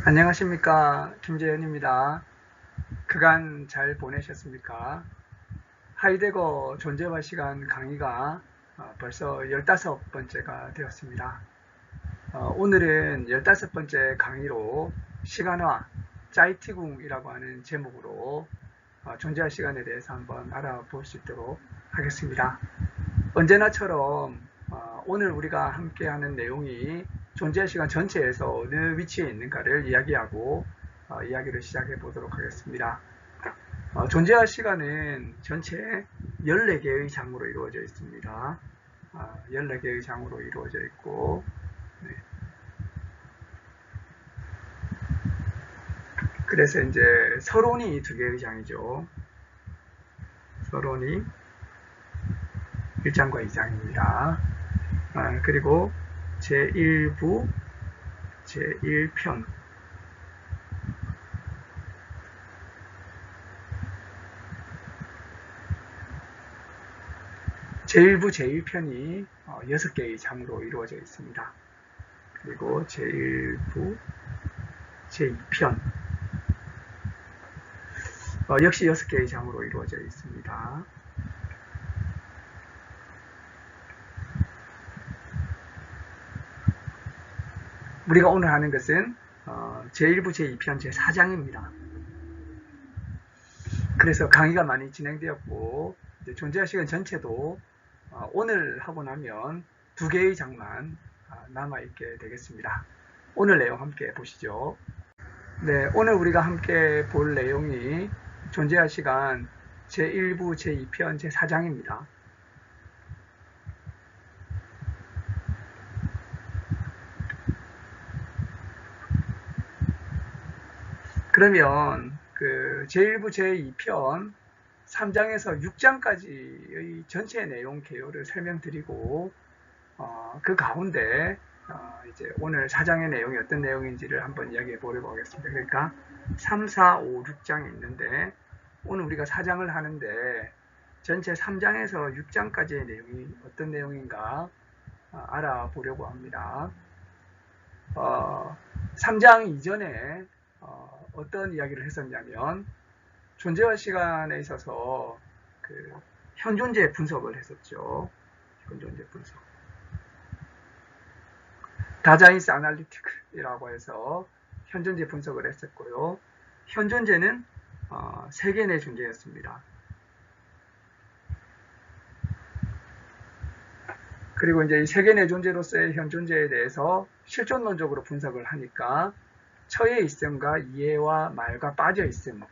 안녕하십니까, 김재현입니다. 그간 잘 보내셨습니까? 하이데거 존재와 시간 강의가 벌써 15번째가 되었습니다. 오늘은 15번째 강의로 시간화, 짜이티궁이라고 하는 제목으로 존재와 시간에 대해서 한번 알아볼 수 있도록 하겠습니다. 언제나처럼 오늘 우리가 함께하는 내용이 존재의 시간 전체에서 어느 위치에 있는가를 이야기하고 이야기를 시작해 보도록 하겠습니다. 존재와 시간은 전체 14개의 장으로 이루어져 있습니다. 14개의 장으로 이루어져 있고, 네. 그래서 이제 서론이 2개의 장이죠. 서론이 1장과 2장입니다. 그리고 제1부, 제1편, 제1부, 제1편이 6개의 장으로 이루어져 있습니다. 그리고 제1부, 제2편 역시 6개의 장으로 이루어져 있습니다. 우리가 오늘 하는 것은 제1부, 제2편, 제4장입니다. 그래서 강의가 많이 진행되었고 존재와 시간 전체도 오늘 하고 나면 2개의 장만 남아있게 되겠습니다. 오늘 내용 함께 보시죠. 네, 오늘 우리가 함께 볼 내용이 존재와 시간 제1부, 제2편, 제4장입니다. 그러면 그 제1부, 제2편 3장에서 6장까지의 전체 내용 개요를 설명드리고 그 가운데 이제 오늘 4장의 내용이 어떤 내용인지를 한번 이야기해 보려고 하겠습니다. 그러니까 3, 4, 5, 6장이 있는데 오늘 우리가 4장을 하는데 전체 3장에서 6장까지의 내용이 어떤 내용인가 알아보려고 합니다. 3장 이전에 어떤 이야기를 했었냐면 존재와 시간에 있어서 그 현존재 분석을 했었죠. 현존재 분석. 다자인스 아날리티크라고 해서 현존재 분석을 했었고요. 현존재는 세계 내 존재였습니다. 그리고 이제 이 세계 내 존재로서의 현존재에 대해서 실존론적으로 분석을 하니까 처의 있음과 이해와 말과 빠져 있음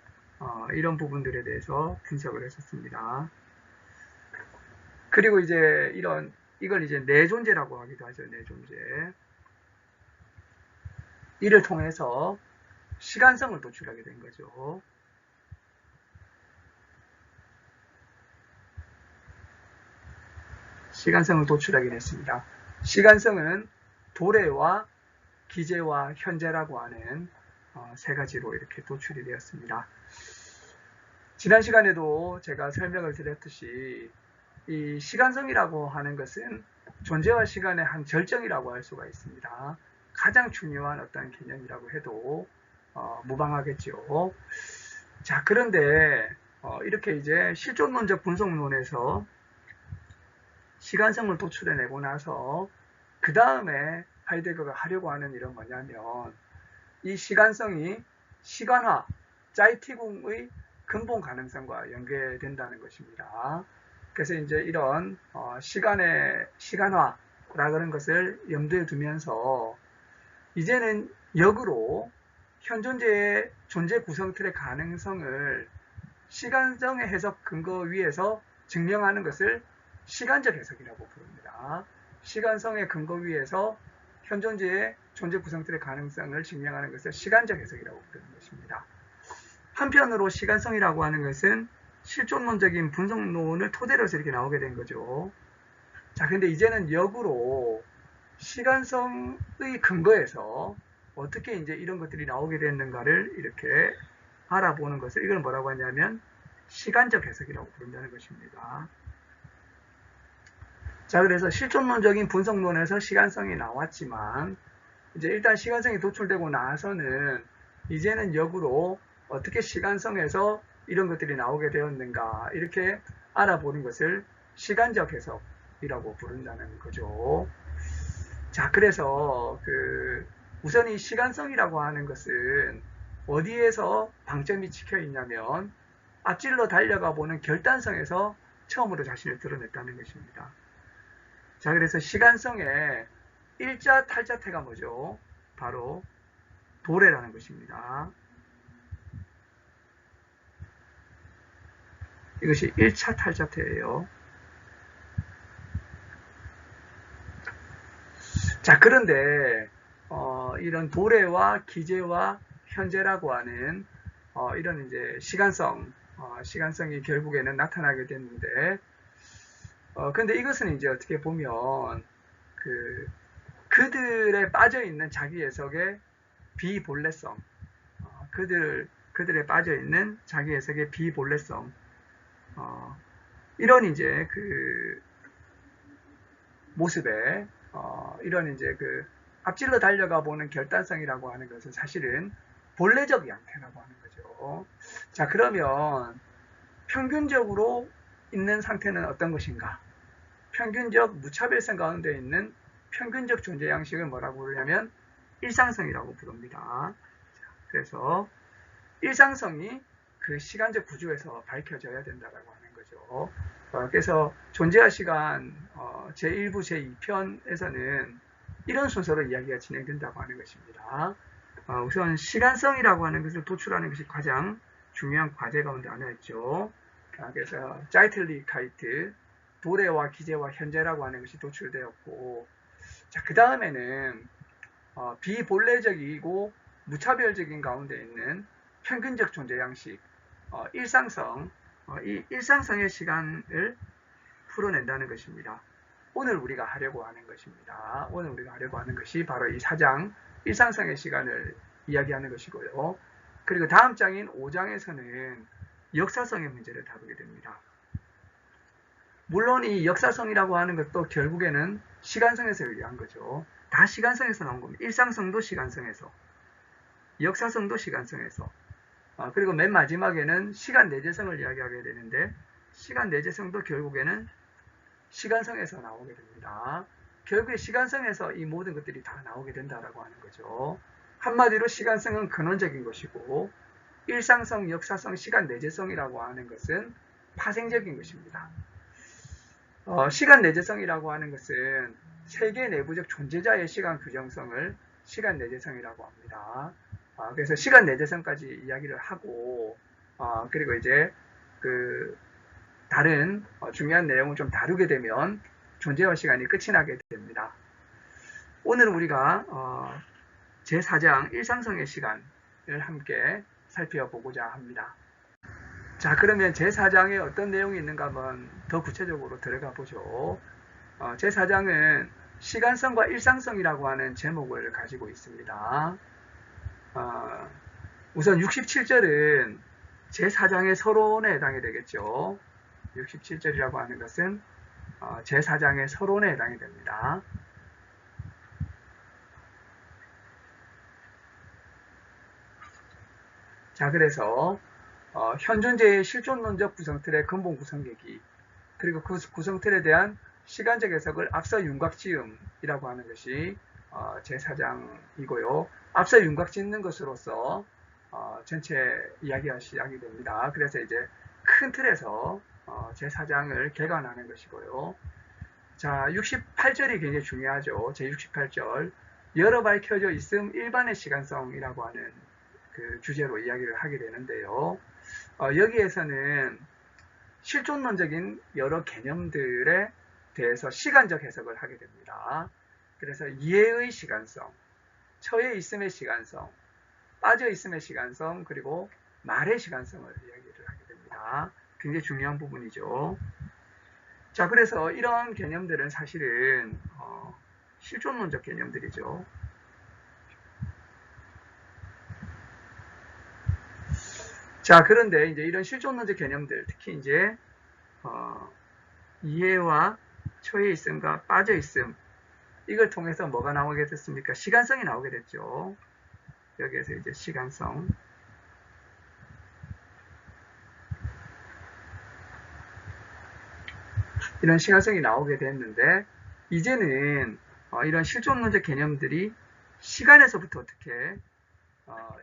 이런 부분들에 대해서 분석을 했었습니다. 그리고 이제 이걸 이제 내존재라고 하기도 하죠. 내존재. 이를 통해서 시간성을 도출하게 된 거죠. 시간성을 도출하게 됐습니다. 시간성은 도래와 기재와 현재라고 하는 세 가지로 이렇게 도출이 되었습니다. 지난 시간에도 제가 설명을 드렸듯이 이 시간성이라고 하는 것은 존재와 시간의 한 절정이라고 할 수가 있습니다. 가장 중요한 어떤 개념이라고 해도 무방하겠죠. 자, 그런데 이렇게 이제 실존론적 분석론에서 시간성을 도출해내고 나서 그 다음에 하이데거가 하려고 하는 일은 뭐냐면 이 시간성이 시간화, 짜이티궁의 근본 가능성과 연계된다는 것입니다. 그래서 이제 이런 시간화 라는 것을 염두에 두면서 이제는 역으로 현존재의 존재 구성 틀의 가능성을 시간성의 해석 근거 위에서 증명하는 것을 시간적 해석이라고 부릅니다. 시간성의 근거 위에서 현존재의 존재 구성틀의 가능성을 증명하는 것을 시간적 해석이라고 부르는 것입니다. 한편으로 시간성이라고 하는 것은 실존론적인 분석론을 토대로 해서 이렇게 나오게 된 거죠. 자, 근데 이제는 역으로 시간성의 근거에서 어떻게 이제 이런 것들이 나오게 됐는가를 이렇게 알아보는 것을 이걸 뭐라고 하냐면 시간적 해석이라고 부른다는 것입니다. 자, 그래서 실존론적인 분석론에서 시간성이 나왔지만 이제 일단 시간성이 도출되고 나서는 이제는 역으로 어떻게 시간성에서 이런 것들이 나오게 되었는가 이렇게 알아보는 것을 시간적 해석이라고 부른다는 거죠. 자, 그래서 우선 이 시간성이라고 하는 것은 어디에서 방점이 찍혀 있냐면 앞질러 달려가 보는 결단성에서 처음으로 자신을 드러냈다는 것입니다. 자, 그래서 시간성의 일자 탈자태가 뭐죠? 바로 도래라는 것입니다. 이것이 1차 탈자태예요. 자, 그런데 이런 도래와 기제와 현재라고 하는 이런 이제 시간성이 결국에는 나타나게 됐는데, 근데 이것은 이제 어떻게 보면 그들에 빠져 있는 자기 해석의 비본래성, 그들에 빠져 있는 자기 해석의 비본래성, 이런 이제 모습에 이런 이제 앞질러 달려가 보는 결단성이라고 하는 것은 사실은 본래적 양태라고 하는 거죠. 자, 그러면 평균적으로 있는 상태는 어떤 것인가? 평균적 무차별성 가운데 있는 평균적 존재 양식을 뭐라고 부르냐면 일상성이라고 부릅니다. 그래서 일상성이 그 시간적 구조에서 밝혀져야 된다라고 하는 거죠. 그래서 존재와 시간 제1부 제2편에서는 이런 순서로 이야기가 진행된다고 하는 것입니다. 우선 시간성이라고 하는 것을 도출하는 것이 가장 중요한 과제 가운데 하나였죠. 그래서 자이틀리카이트, 도래와 기제와 현재라고 하는 것이 도출되었고, 자, 그 다음에는 비본래적이고 무차별적인 가운데 있는 평균적 존재 양식, 일상성, 이 일상성의 시간을 풀어낸다는 것입니다. 오늘 우리가 하려고 하는 것입니다. 오늘 우리가 하려고 하는 것이 바로 이 4장 일상성의 시간을 이야기하는 것이고요. 그리고 다음 장인 5장에서는 역사성의 문제를 다루게 됩니다. 물론 이 역사성이라고 하는 것도 결국에는 시간성에서 유리한 거죠. 다 시간성에서 나온 겁니다. 일상성도 시간성에서, 역사성도 시간성에서, 그리고 맨 마지막에는 시간 내재성을 이야기하게 되는데, 시간 내재성도 결국에는 시간성에서 나오게 됩니다. 결국에 시간성에서 이 모든 것들이 다 나오게 된다라고 하는 거죠. 한마디로 시간성은 근원적인 것이고, 일상성, 역사성, 시간 내재성이라고 하는 것은 파생적인 것입니다. 시간 내재성이라고 하는 것은 세계 내부적 존재자의 시간 규정성을 시간 내재성이라고 합니다. 그래서 시간 내재성까지 이야기를 하고, 그리고 이제 다른 중요한 내용을 좀 다루게 되면 존재와 시간이 끝이 나게 됩니다. 오늘 우리가 제4장 일상성의 시간을 함께 살펴보고자 합니다. 자, 그러면 제4장에 어떤 내용이 있는가 한번 더 구체적으로 들어가 보죠. 제4장은 시간성과 일상성이라고 하는 제목을 가지고 있습니다. 우선 67절은 제4장의 서론에 해당이 되겠죠. 67절이라고 하는 것은 제4장의 서론에 해당이 됩니다. 자, 그래서 현존재의 실존론적 구성틀의 근본 구성계기, 그리고 그 구성틀에 대한 시간적 해석을 앞서 윤곽지음이라고 하는 것이 제4장이고요. 앞서 윤곽짓는 것으로서 전체 이야기가 시작이 됩니다. 그래서 이제 큰 틀에서 제4장을 개관하는 것이고요. 자, 68절이 굉장히 중요하죠. 제68절, 여러 밝혀져 있음 일반의 시간성이라고 하는 그 주제로 이야기를 하게 되는데요. 여기에서는 실존론적인 여러 개념들에 대해서 시간적 해석을 하게 됩니다. 그래서 이해의 시간성, 처해 있음의 시간성, 빠져 있음의 시간성, 그리고 말의 시간성을 이야기를 하게 됩니다. 굉장히 중요한 부분이죠. 자, 그래서 이런 개념들은 사실은 실존론적 개념들이죠. 자, 그런데 이제 이런 실존론적 개념들, 특히 이제 이해와 처해 있음과 빠져 있음, 이걸 통해서 뭐가 나오게 됐습니까? 시간성이 나오게 됐죠. 여기에서 이제 시간성. 이런 시간성이 나오게 됐는데, 이제는 이런 실존론적 개념들이 시간에서부터 어떻게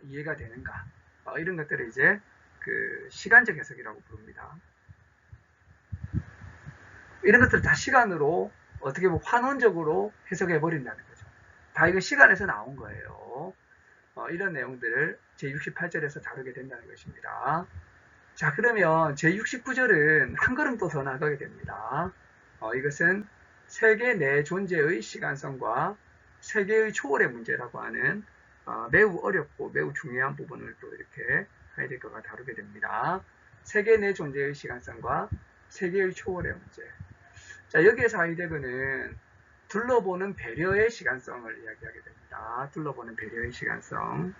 이해가 되는가, 이런 것들을 이제 그 시간적 해석이라고 부릅니다. 이런 것들을 다 시간으로 어떻게 보면 환원적으로 해석해 버린다는 거죠. 다 이거 시간에서 나온 거예요. 이런 내용들을 제68절에서 다루게 된다는 것입니다. 자, 그러면 제69절은 한 걸음 또 더 나가게 됩니다. 이것은 세계 내 존재의 시간성과 세계의 초월의 문제라고 하는 매우 어렵고 매우 중요한 부분을 또 이렇게 하이데거가 다루게 됩니다. 세계 내 존재의 시간성과 세계의 초월의 문제. 자, 여기에서 하이데거는 둘러보는 배려의 시간성을 이야기하게 됩니다. 둘러보는 배려의 시간성.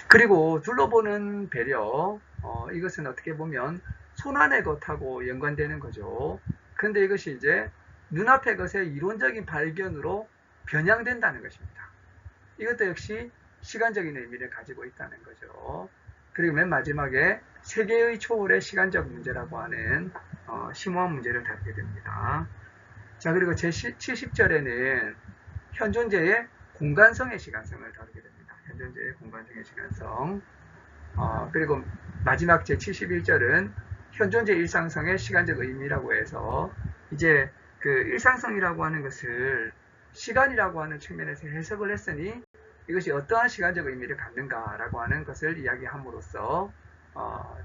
그리고 둘러보는 배려, 이것은 어떻게 보면 손안의 것하고 연관되는 거죠. 근데 이것이 이제 눈앞의 것의 이론적인 발견으로 변형된다는 것입니다. 이것도 역시 시간적인 의미를 가지고 있다는 거죠. 그리고 맨 마지막에 세계의 초월의 시간적 문제라고 하는 심오한 문제를 다루게 됩니다. 자, 그리고 제70절에는 현존재의 공간성의 시간성을 다루게 됩니다. 현존재의 공간성의 시간성. 그리고 마지막 제71절은 현존재 일상성의 시간적 의미라고 해서 이제 그 일상성이라고 하는 것을 시간이라고 하는 측면에서 해석을 했으니 이것이 어떠한 시간적 의미를 갖는가라고 하는 것을 이야기함으로써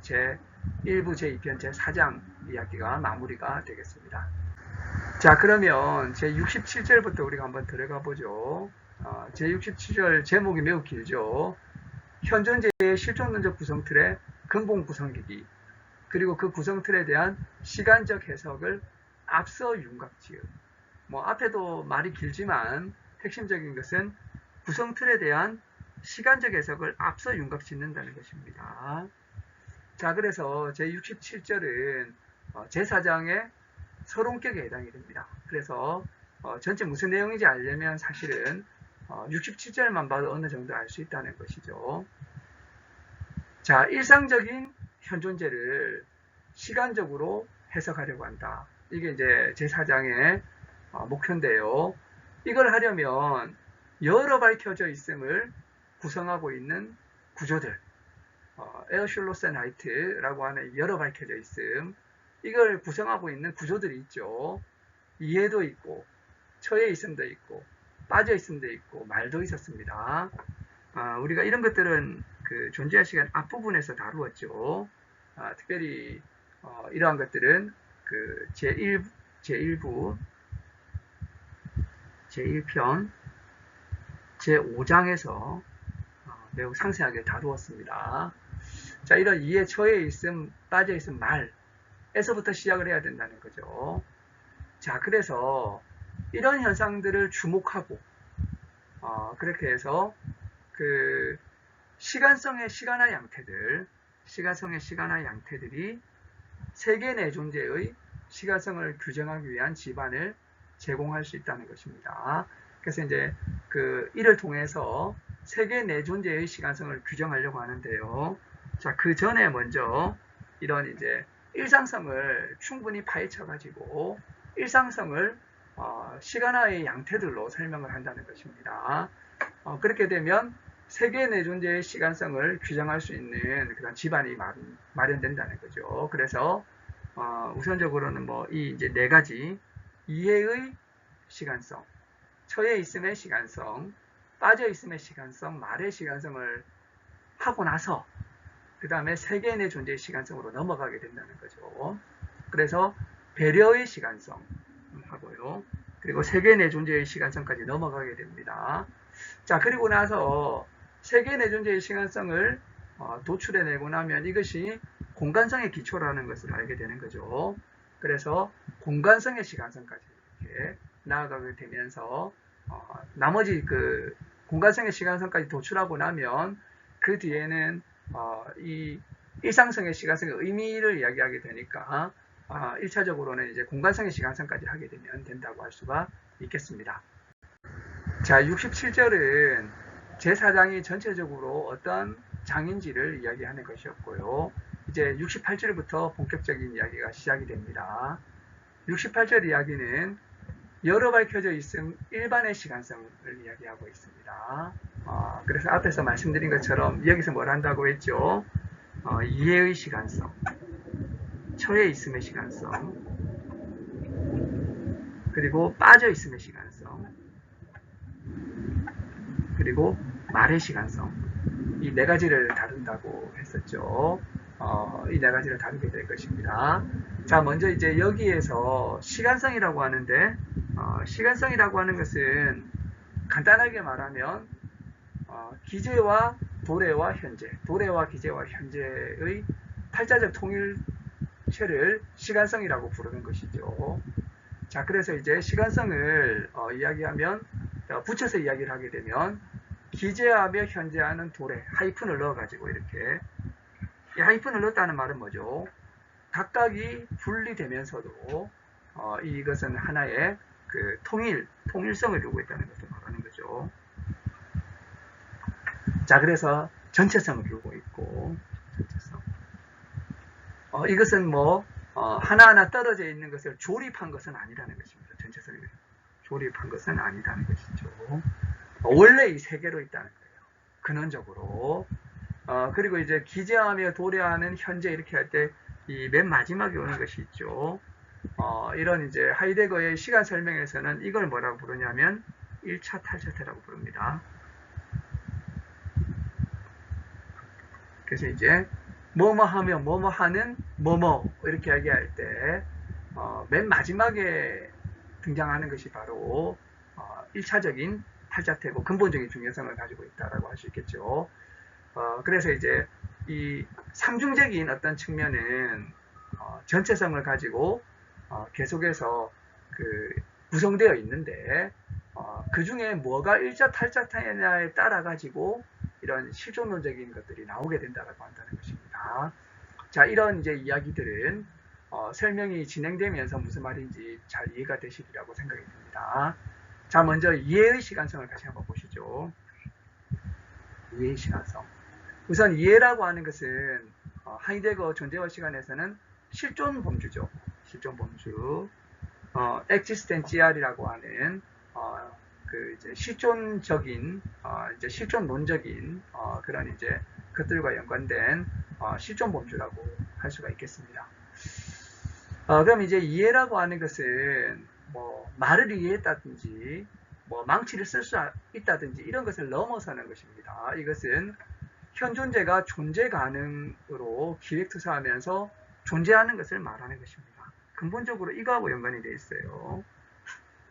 제1부 제2편 제4장 이야기가 마무리가 되겠습니다. 자, 그러면 제67절부터 우리가 한번 들어가 보죠. 제67절 제목이 매우 길죠. 현존재의 실존론적 구성틀의 근본 구성기기, 그리고 그 구성틀에 대한 시간적 해석을 앞서 윤곽지음. 앞에도 말이 길지만 핵심적인 것은 구성틀에 대한 시간적 해석을 앞서 윤곽 짓는다는 것입니다. 자, 그래서 제67절은 제4장의 서론격에 해당이 됩니다. 그래서 전체 무슨 내용인지 알려면 사실은 67절만 봐도 어느 정도 알 수 있다는 것이죠. 자, 일상적인 현존재를 시간적으로 해석하려고 한다. 이게 이제 제4장의 목표인데요. 이걸 하려면 여러 밝혀져 있음을 구성하고 있는 구조들, 에어슐로세나이트라고 하는 여러 밝혀져 있음, 이걸 구성하고 있는 구조들이 있죠. 이해도 있고, 처해 있음도 있고, 빠져 있음도 있고, 말도 있었습니다. 우리가 이런 것들은 그 존재의 시간 앞부분에서 다루었죠. 특별히 이러한 것들은 그 제1부, 제1편, 제5장에서 매우 상세하게 다루었습니다. 자, 이런 이해, 처해 있음, 빠져 있음, 말에서부터 시작을 해야 된다는 거죠. 자, 그래서 이런 현상들을 주목하고 그렇게 해서 그 시간성의 시간화 양태들이 세계 내 존재의 시간성을 규정하기 위한 기반을 제공할 수 있다는 것입니다. 그래서 이제 이를 통해서 세계 내 존재의 시간성을 규정하려고 하는데요. 자, 그 전에 먼저 이런 이제 일상성을 충분히 파헤쳐 가지고 일상성을 시간화의 양태들로 설명을 한다는 것입니다. 그렇게 되면 세계 내 존재의 시간성을 규정할 수 있는 그런 기반이 마련된다는 거죠. 그래서 우선적으로는 이 이제 네 가지 이해의 시간성, 처해 있음의 시간성, 빠져 있음의 시간성, 말의 시간성을 하고 나서 그 다음에 세계 내 존재의 시간성으로 넘어가게 된다는 거죠. 그래서 배려의 시간성 하고요. 그리고 세계 내 존재의 시간성까지 넘어가게 됩니다. 자, 그리고 나서 세계 내 존재의 시간성을 도출해내고 나면 이것이 공간성의 기초라는 것을 알게 되는 거죠. 그래서 공간성의 시간성까지 이렇게 나아가게 되면서 나머지 그 공간성의 시간성까지 도출하고 나면 그 뒤에는 이 일상성의 시간성의 의미를 이야기하게 되니까 1차적으로는 이제 공간성의 시간성까지 하게 되면 된다고 할 수가 있겠습니다. 자, 67절은 제4장이 전체적으로 어떤 장인지를 이야기하는 것이었고요. 이제 68절부터 본격적인 이야기가 시작이 됩니다. 68절 이야기는 여러 밝혀져 있음 일반의 시간성을 이야기하고 있습니다. 그래서 앞에서 말씀드린 것처럼 여기서 뭘 한다고 했죠? 이해의 시간성, 처해 있음의 시간성, 그리고 빠져 있음의 시간성, 그리고 말의 시간성, 이 네 가지를 다룬다고 했었죠. 이 네 가지를 다루게 될 것입니다. 자, 먼저 이제 여기에서 시간성이라고 하는데, 시간성이라고 하는 것은 간단하게 말하면 기재와 도래와 현재, 도래와 기재와 현재의 탈자적 통일체를 시간성이라고 부르는 것이죠. 자, 그래서 이제 시간성을 이야기하면 붙여서 이야기를 하게 되면 기재하며 현재하는 도래, 하이픈을 넣어가지고 이렇게, 이 하이픈을 넣었다는 말은 뭐죠? 각각이 분리되면서도 이것은 하나의 그 통일성을 요구했다는 것을 말하는 거죠. 자, 그래서 전체성을 두고 있고, 전체성. 이것은 뭐 하나하나 떨어져 있는 것을 조립한 것은 아니라는 것입니다. 전체성을 조립한 것은 아니라는 것이죠. 원래 이 세 개로 있다는 거예요. 근원적으로. 그리고 이제 기재하며 도래하는 현재 이렇게 할 때 이 맨 마지막에 오는 것이 있죠. 이런 이제 하이데거의 시간 설명에서는 이걸 뭐라고 부르냐면 1차 탈자태라고 부릅니다. 그래서 이제 뭐뭐 하며 뭐뭐 하는 뭐뭐 이렇게 얘기할 때 맨 마지막에 등장하는 것이 바로 1차적인 탈자태고 근본적인 중요성을 가지고 있다라고 할 수 있겠죠. 그래서 이제 이 상중적인 어떤 측면은 전체성을 가지고 계속해서 그 구성되어 있는데 그 중에 뭐가 일자 탈자태냐에 따라 가지고 이런 실존론적인 것들이 나오게 된다라고 한다는 것입니다. 자, 이런 이제 이야기들은 설명이 진행되면서 무슨 말인지 잘 이해가 되시리라고 생각이 듭니다. 자, 먼저 이해의 시간성을 다시 한번 보시죠. 이해의 시간성. 우선 이해라고 하는 것은 하이데거 존재와 시간에서는 실존 범주죠. 실존 범주. existential이라고 하는 그 이제 실존적인 이제 실존론적인 그런 이제 것들과 연관된 실존 범주라고 할 수가 있겠습니다. 그럼 이제 이해라고 하는 것은 뭐 말을 이해했다든지 뭐 망치를 쓸 수 있다든지 이런 것을 넘어서는 것입니다. 이것은 현존재가 존재 가능으로 기획투사하면서 존재하는 것을 말하는 것입니다. 근본적으로 이거하고 연관이 되어 있어요.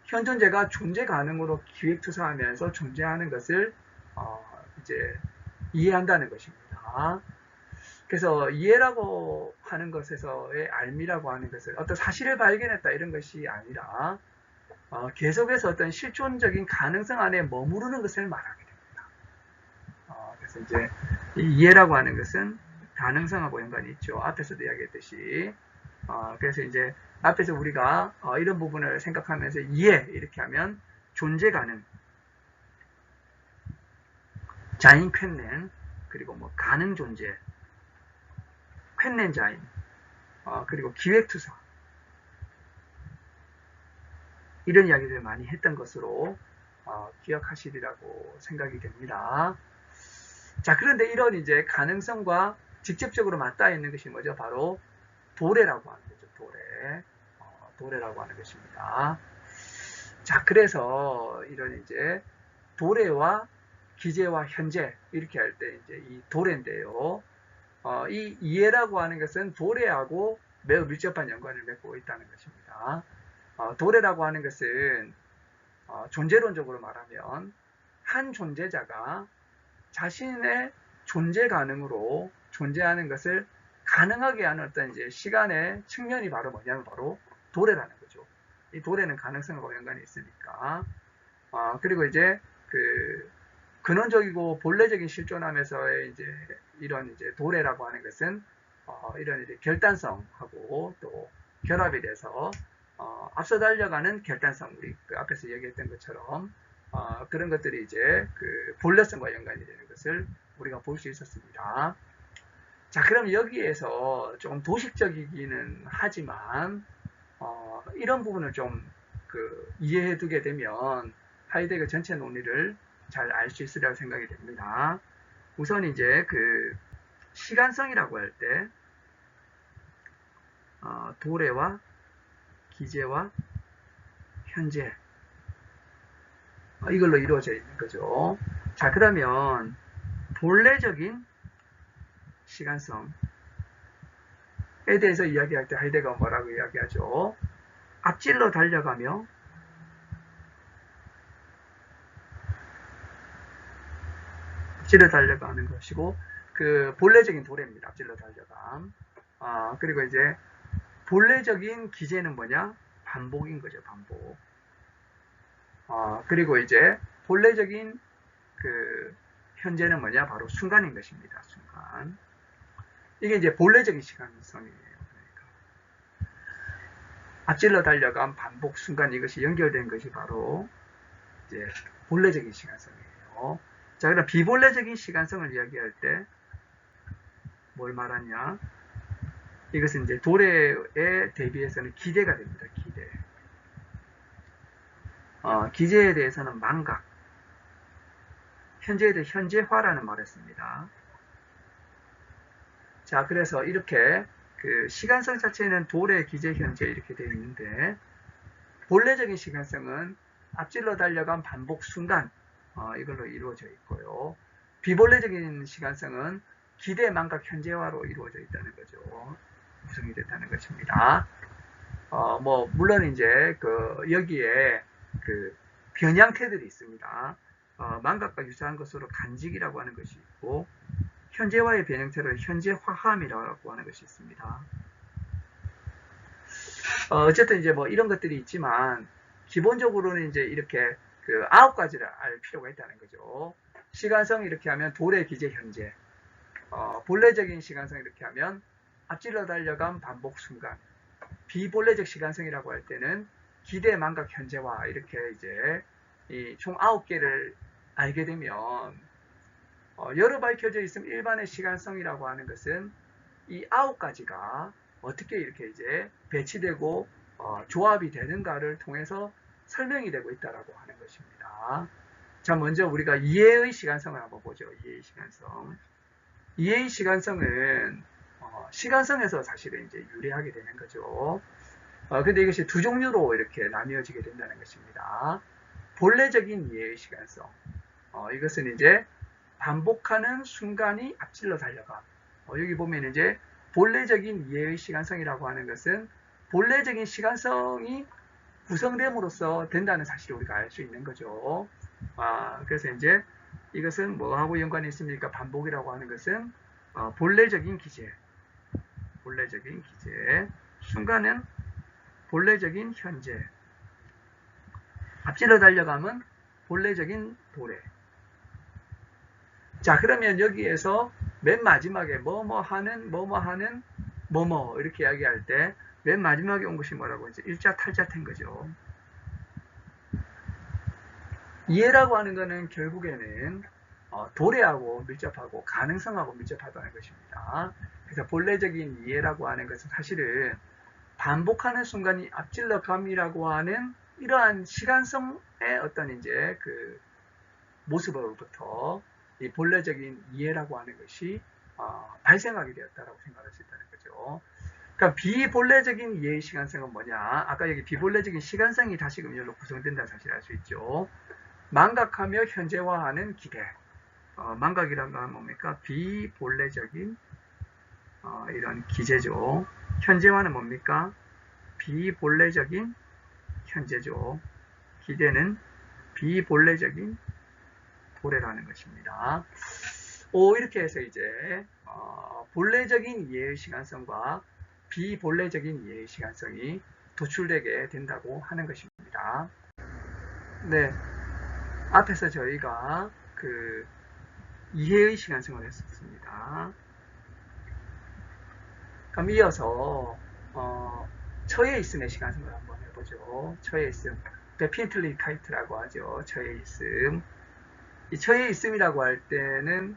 현존재가 존재 가능으로 기획투사하면서 존재하는 것을 이제 이해한다는 것입니다. 그래서 이해라고 하는 것에서의 알미라고 하는 것을 어떤 사실을 발견했다 이런 것이 아니라 계속해서 어떤 실존적인 가능성 안에 머무르는 것을 말하게 됩니다. 그래서 이제 이해라고 하는 것은 가능성하고 연관이 있죠. 앞에서도 이야기했듯이. 그래서 이제 앞에서 우리가 이런 부분을 생각하면서 이해 이렇게 하면 존재 가능, 자인 쾌넨, 그리고 뭐 가능 존재, 쾌넨 자인, 그리고 기획투사 이런 이야기들을 많이 했던 것으로 기억하시리라고 생각이 됩니다. 자, 그런데 이런 이제 가능성과 직접적으로 맞닿아 있는 것이 뭐죠? 바로 도래라고 하는 거죠. 도래라고 하는 것입니다. 자, 그래서 이런 이제 도래와 기재와 현재 이렇게 할 때 이제 이 도래인데요. 이 이해라고 하는 것은 도래하고 매우 밀접한 연관을 맺고 있다는 것입니다. 도래라고 하는 것은 존재론적으로 말하면 한 존재자가 자신의 존재 가능으로 존재하는 것을 가능하게 하는 어떤 이제 시간의 측면이 바로 뭐냐면 바로 도래라는 거죠. 이 도래는 가능성과 연관이 있으니까. 그리고 이제 그 근원적이고 본래적인 실존함에서의 이제 이런 이제 도래라고 하는 것은 이런 이제 결단성하고 또 결합이 돼서 앞서 달려가는 결단성, 우리 그 앞에서 얘기했던 것처럼 그런 것들이 이제 그 본래성과 연관이 되는 것을 우리가 볼 수 있었습니다. 자, 그럼 여기에서 좀 도식적이기는 하지만 이런 부분을 좀 이해해 두게 되면 하이데거 전체 논리를 잘 알 수 있으리라고 생각이 됩니다. 우선 이제 그 시간성이라고 할 때 도래와 기제와 현재 이걸로 이루어져 있는 거죠. 자, 그러면 본래적인 시간성에 대해서 이야기할 때 하이데거가 뭐라고 이야기하죠? 앞질러 달려가며 앞질러 달려가는 것이고 그 본래적인 도래입니다. 앞질러 달려감. 그리고 이제 본래적인 기제는 뭐냐? 반복인 거죠. 반복. 그리고 이제 본래적인 그 현재는 뭐냐? 바로 순간인 것입니다. 순간. 이게 이제 본래적인 시간성이에요. 그러니까 앞질러 달려간 반복 순간 이것이 연결된 것이 바로 이제 본래적인 시간성이에요. 자, 그럼 비본래적인 시간성을 이야기할 때 뭘 말하냐? 이것은 이제 도래에 대비해서는 기대가 됩니다. 기대. 기제에 대해서는 망각. 현재에 대해 현재화라는 말을 씁니다. 자, 그래서 이렇게 그 시간성 자체는 도래, 기제, 현재 이렇게 되어 있는데 본래적인 시간성은 앞질러 달려간 반복 순간 이걸로 이루어져 있고요. 비본래적인 시간성은 기대, 망각, 현재화로 이루어져 있다는 거죠. 구성이 됐다는 것입니다. 물론 이제 여기에 그 변형태들이 있습니다. 망각과 유사한 것으로 간직이라고 하는 것이 있고 현재화의 변형태를 현재화함이라고 하는 것이 있습니다. 어쨌든 이제 이런 것들이 있지만 기본적으로는 이제 이렇게 그 9가지를 알 필요가 있다는 거죠. 시간성 이렇게 하면 도래, 기제, 현재. 본래적인 시간성 이렇게 하면 앞질러 달려간 반복 순간. 비본래적 시간성이라고 할 때는 기대, 망각, 현재화 이렇게 이제 총 9개를 알게 되면 여러 밝혀져 있으면 일반의 시간성이라고 하는 것은 이 9가지가 어떻게 이렇게 이제 배치되고 조합이 되는가를 통해서 설명이 되고 있다라고 하는 것입니다. 자, 먼저 우리가 이해의 시간성을 한번 보죠. 이해의 시간성. 이해의 시간성은 시간성에서 사실은 이제 유래하게 되는 거죠. 근데 이것이 두 종류로 이렇게 나뉘어지게 된다는 것입니다. 본래적인 이해의 시간성. 이것은 이제 반복하는 순간이 앞질러 달려가. 여기 보면 이제 본래적인 이해의 시간성이라고 하는 것은 본래적인 시간성이 구성됨으로써 된다는 사실을 우리가 알 수 있는 거죠. 그래서 이제 이것은 뭐하고 연관이 있습니까? 반복이라고 하는 것은 본래적인 기제, 본래적인 기제, 순간은 본래적인 현재, 앞질러 달려가면 본래적인 도래. 자, 그러면 여기에서 맨 마지막에 뭐뭐 하는 뭐뭐 이렇게 이야기할 때 맨 마지막에 온 것이 뭐라고 이제 일자 탈자태인 거죠. 이해라고 하는 것은 결국에는 도래하고 밀접하고 가능성하고 밀접하다는 것입니다. 그래서 본래적인 이해라고 하는 것은 사실은 반복하는 순간이 앞질러감이라고 하는 이러한 시간성의 어떤 이제 그 모습으로부터 이 본래적인 이해라고 하는 것이 발생하게 되었다라고 생각할 수 있다는 거죠. 그러니까 비본래적인 이해의 시간성은 뭐냐? 아까 여기 비본래적인 시간성이 다시금 이걸로 구성된다는 사실을 알 수 있죠. 망각하며 현재화하는 기대. 망각이라는 건 뭡니까? 비본래적인 이런 기제죠. 현재화는 뭡니까? 비본래적인 현재죠. 기대는 비본래적인 도래라는 것입니다. 이렇게 해서 이제 본래적인 이해의 시간성과 비본래적인 이해의 시간성이 도출되게 된다고 하는 것입니다. 네, 앞에서 저희가 그 이해의 시간성을 했었습니다. 그럼 이어서 처에 있음의 시간성을 한번 해보죠. 처에 있음, 데피니틀리카이트라고 하죠. 처에 있음. 이 처에 있음이라고 할 때는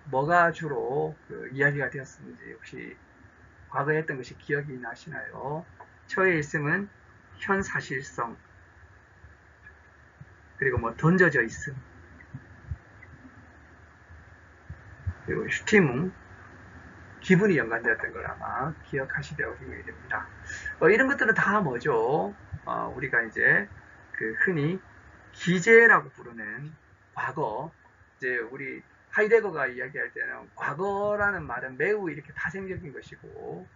뭐가 주로 그 이야기가 되었는지 혹시 과거에 했던 것이 기억이 나시나요? 처에 있음은 현사실성, 그리고 뭐 던져져 있음, 그리고 슈티뭉, 기분이 연관되었던 걸 아마 기억하시리라고 생각이 됩니다. 이런 것들은 다 뭐죠? 우리가 이제 그 흔히 기제라고 부르는 과거, 이제 우리 하이데거가 이야기할 때는 과거라는 말은 매우 이렇게 파생적인 것이고,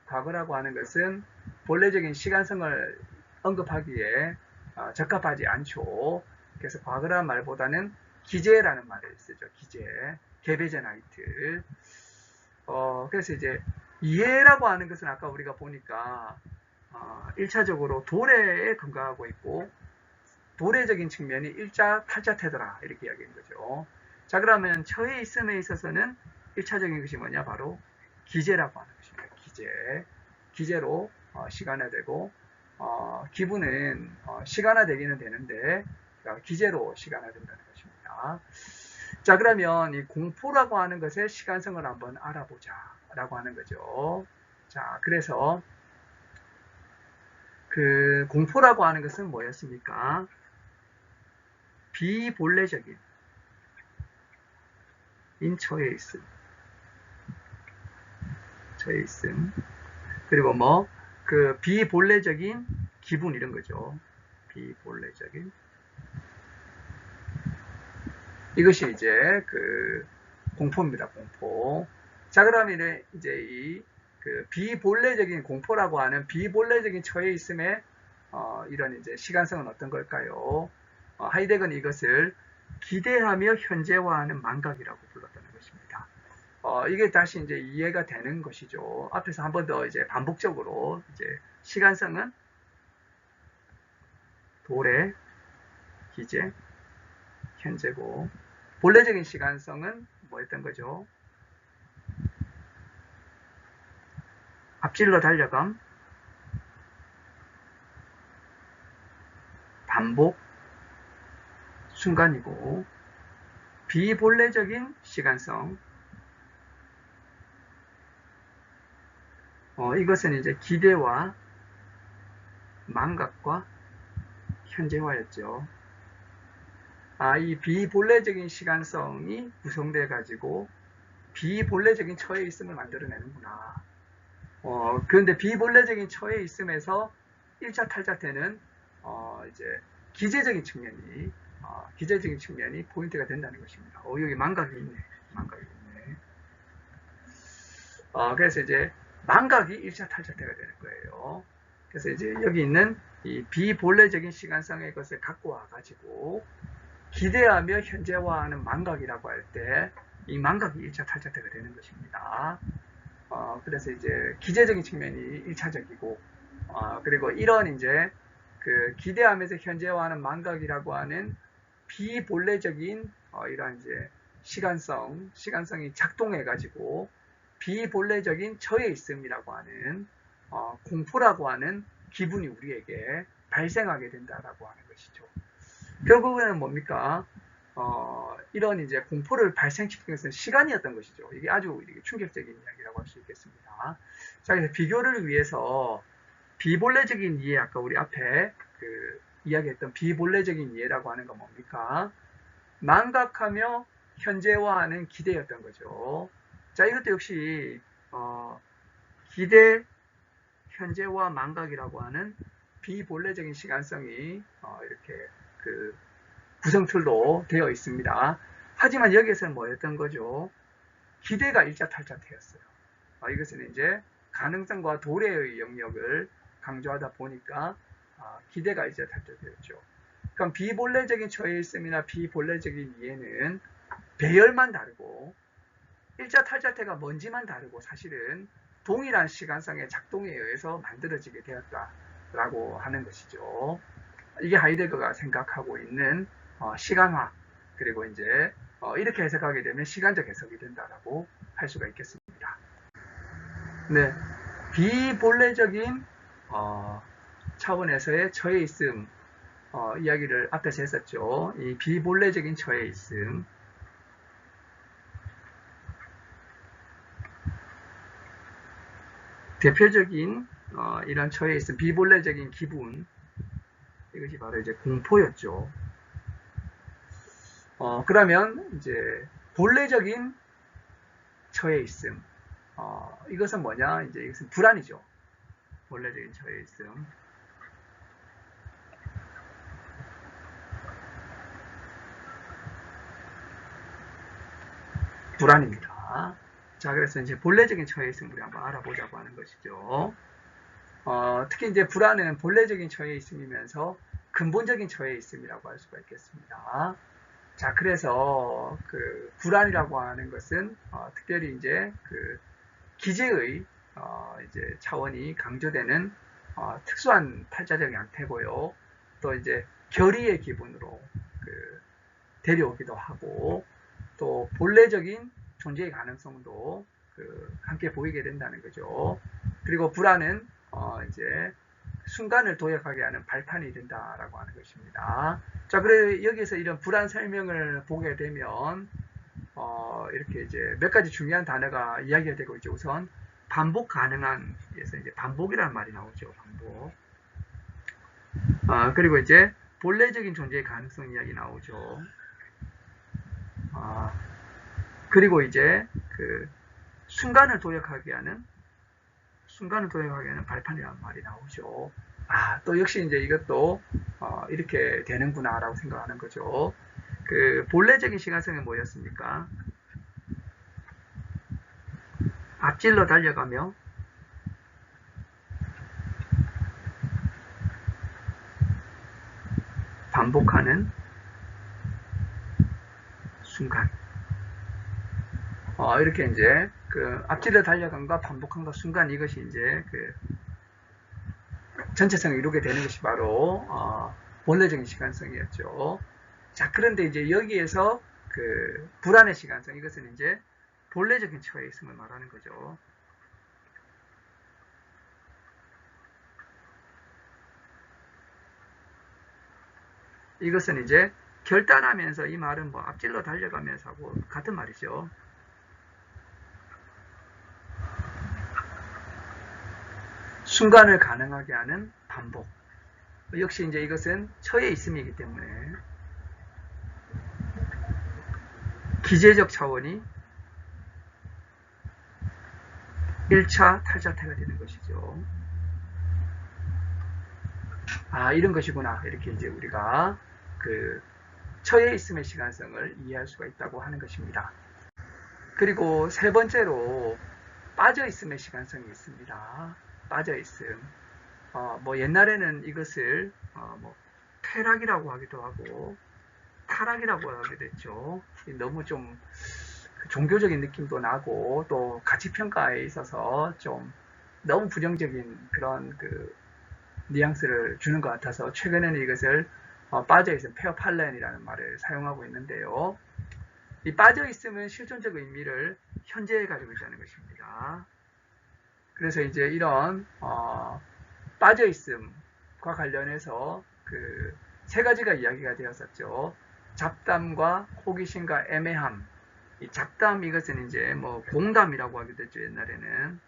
과거라고 하는 것은 본래적인 시간성을 언급하기에 적합하지 않죠. 그래서 과거라는 말보다는 기제라는 말을 쓰죠. 기제, 게베제나이트. 그래서 이제 이해라고 하는 것은 아까 우리가 보니까 1차적으로 도래에 근거하고 있고, 도래적인 측면이 일자 탈자 태도라 이렇게 이야기한 거죠. 자, 그러면 처에 있음에 있어서는 1차적인 것이 뭐냐? 바로 기제라고 하는 것입니다. 기제로 시간화되고, 기분은 시간화되기는 되는데 기제로 시간화된다는 것입니다. 자, 그러면 이 공포라고 하는 것의 시간성을 한번 알아보자 라고 하는 거죠. 자, 그래서 그 공포라고 하는 것은 뭐였습니까? 비본래적인 처에 있음, 그리고 뭐 그 비본래적인 기분 이런 거죠. 비본래적인, 이것이 이제 그 공포입니다. 공포. 자, 그러면 이제 이 그 비본래적인 공포라고 하는 비본래적인 처에 있음의 이런 이제 시간성은 어떤 걸까요? 하이데거는 이것을 기대하며 현재화하는 망각이라고 불렀다는 것입니다. 이게 다시 이제 이해가 되는 것이죠. 앞에서 한 번 더 이제 반복적으로 이제 시간성은 도래, 기제, 현재고, 본래적인 시간성은 뭐였던 거죠? 앞질러 달려감, 반복, 순간이고, 비본래적인 시간성, 이것은 이제 기대와 망각과 현재화였죠. 이 비본래적인 시간성이 구성돼 가지고 비본래적인 처에 있음을 만들어내는구나. 그런데 비본래적인 처에 있음에서 1차 탈자태는 이제 기재적인 측면이 포인트가 된다는 것입니다. 여기 망각이 있네. 그래서 이제 망각이 1차 탈자태가 되는 거예요. 그래서 이제 여기 있는 이 비본래적인 시간성의 것을 갖고 와가지고 기대하며 현재화하는 망각이라고 할 때 이 망각이 1차 탈자태가 되는 것입니다. 그래서 이제 기재적인 측면이 1차적이고, 그리고 이런 이제 그 기대하면서 현재화하는 망각이라고 하는 비본래적인 이런 이제 시간성이 작동해가지고 비본래적인 처에 있음이라고 하는 공포라고 하는 기분이 우리에게 발생하게 된다라고 하는 것이죠. 결국에는 뭡니까? 이런 이제 공포를 발생시킨 것은 시간이었던 것이죠. 이게 아주 충격적인 이야기라고 할 수 있겠습니다. 자, 그래서 비교를 위해서 비본래적인 이해, 아까 우리 앞에 그 이야기했던 비본래적인 이해라고 하는 건 뭡니까? 망각하며 현재화하는 기대였던 거죠. 자, 이것도 역시 기대, 현재화, 망각이라고 하는 비본래적인 시간성이 이렇게 그 구성틀로 되어 있습니다. 하지만 여기에서는 뭐였던 거죠? 기대가 일자 탈자태였어요. 이것은 이제 가능성과 도래의 영역을 강조하다 보니까 기대가 일자 탈자태였죠. 그럼 비본래적인 처에 있음이나 비본래적인 이해는 배열만 다르고 일자 탈자태가 뭔지만 다르고 사실은 동일한 시간성의 작동에 의해서 만들어지게 되었다라고 하는 것이죠. 이게 하이데거가 생각하고 있는 시간화, 그리고 이제 이렇게 해석하게 되면 시간적 해석이 된다라고 할 수가 있겠습니다. 네, 비본래적인 차원에서의 처해 있음 이야기를 앞에서 했었죠. 이 비본래적인 처해 있음. 대표적인 이런 처해 있음 비본래적인 기분, 이것이 바로 이제 공포였죠. 그러면 이제 본래적인 처해 있음, 이것은 뭐냐? 이제 이것은 불안이죠. 본래적인 처해 있음. 불안입니다. 자, 그래서 이제 본래적인 처해 있음을 한번 알아보자고 하는 것이죠. 특히 이제 불안은 본래적인 처해 있음이면서 근본적인 처해 있음이라고 할 수가 있겠습니다. 자, 그래서 그 불안이라고 하는 것은 특별히 이제 그 기재의 이제 차원이 강조되는 특수한 팔자적 양태고요. 또 이제 결의의 기분으로 그 데려오기도 하고, 또 본래적인 존재의 가능성도 그 함께 보이게 된다는 거죠. 그리고 불안은 이제 순간을 도약하게 하는 발판이 된다라고 하는 것입니다. 자, 그래 여기서 이런 불안 설명을 보게 되면 이렇게 이제 몇 가지 중요한 단어가 이야기가 되고 있죠. 우선 반복 가능한, 에서 이제 반복이라는 말이 나오죠. 반복. 그리고 이제 본래적인 존재의 가능성 이야기 나오죠. 그리고 이제 그 순간을 도약하게 하는 발판이라는 말이 나오죠. 또 역시 이제 이것도 이렇게 되는구나라고 생각하는 거죠. 그 본래적인 시간성은 뭐였습니까? 앞질러 달려가며 반복하는 순간. 이렇게 이제 그 앞질러 달려간과 반복한과 순간, 이것이 이제 그 전체성을 이루게 되는 것이 바로 본래적인 시간성이었죠. 자, 그런데 이제 여기에서 그 불안의 시간성, 이것은 이제 본래적인 처해 있음을 말하는 거죠. 이것은 이제 결단하면서, 이 말은 뭐 앞질러 달려가면서 하고 같은 말이죠. 순간을 가능하게 하는 반복. 역시 이제 이것은 처해 있음이기 때문에 기재적 차원이 1차 탈자태가 되는 것이죠. 이런 것이구나. 이렇게 이제 우리가 그 처해 있음의 시간성을 이해할 수가 있다고 하는 것입니다. 그리고 세 번째로 빠져 있음의 시간성이 있습니다. 빠져 있음. 뭐 옛날에는 이것을 뭐 퇴락이라고 하기도 하고 타락이라고 하기도 했죠. 너무 좀 종교적인 느낌도 나고 또 가치평가에 있어서 좀 너무 부정적인 그런 그 뉘앙스를 주는 것 같아서 최근에는 이것을 빠져있음, 페어팔렌이라는 말을 사용하고 있는데요. 이 빠져있음은 실존적 의미를 현재에 가지고 있다는 것입니다. 그래서 이제 이런 빠져있음과 관련해서 그 세 가지가 이야기가 되었었죠. 잡담과 호기심과 애매함. 이 잡담, 이것은 이제 뭐 공담이라고 하기도 했죠. 옛날에는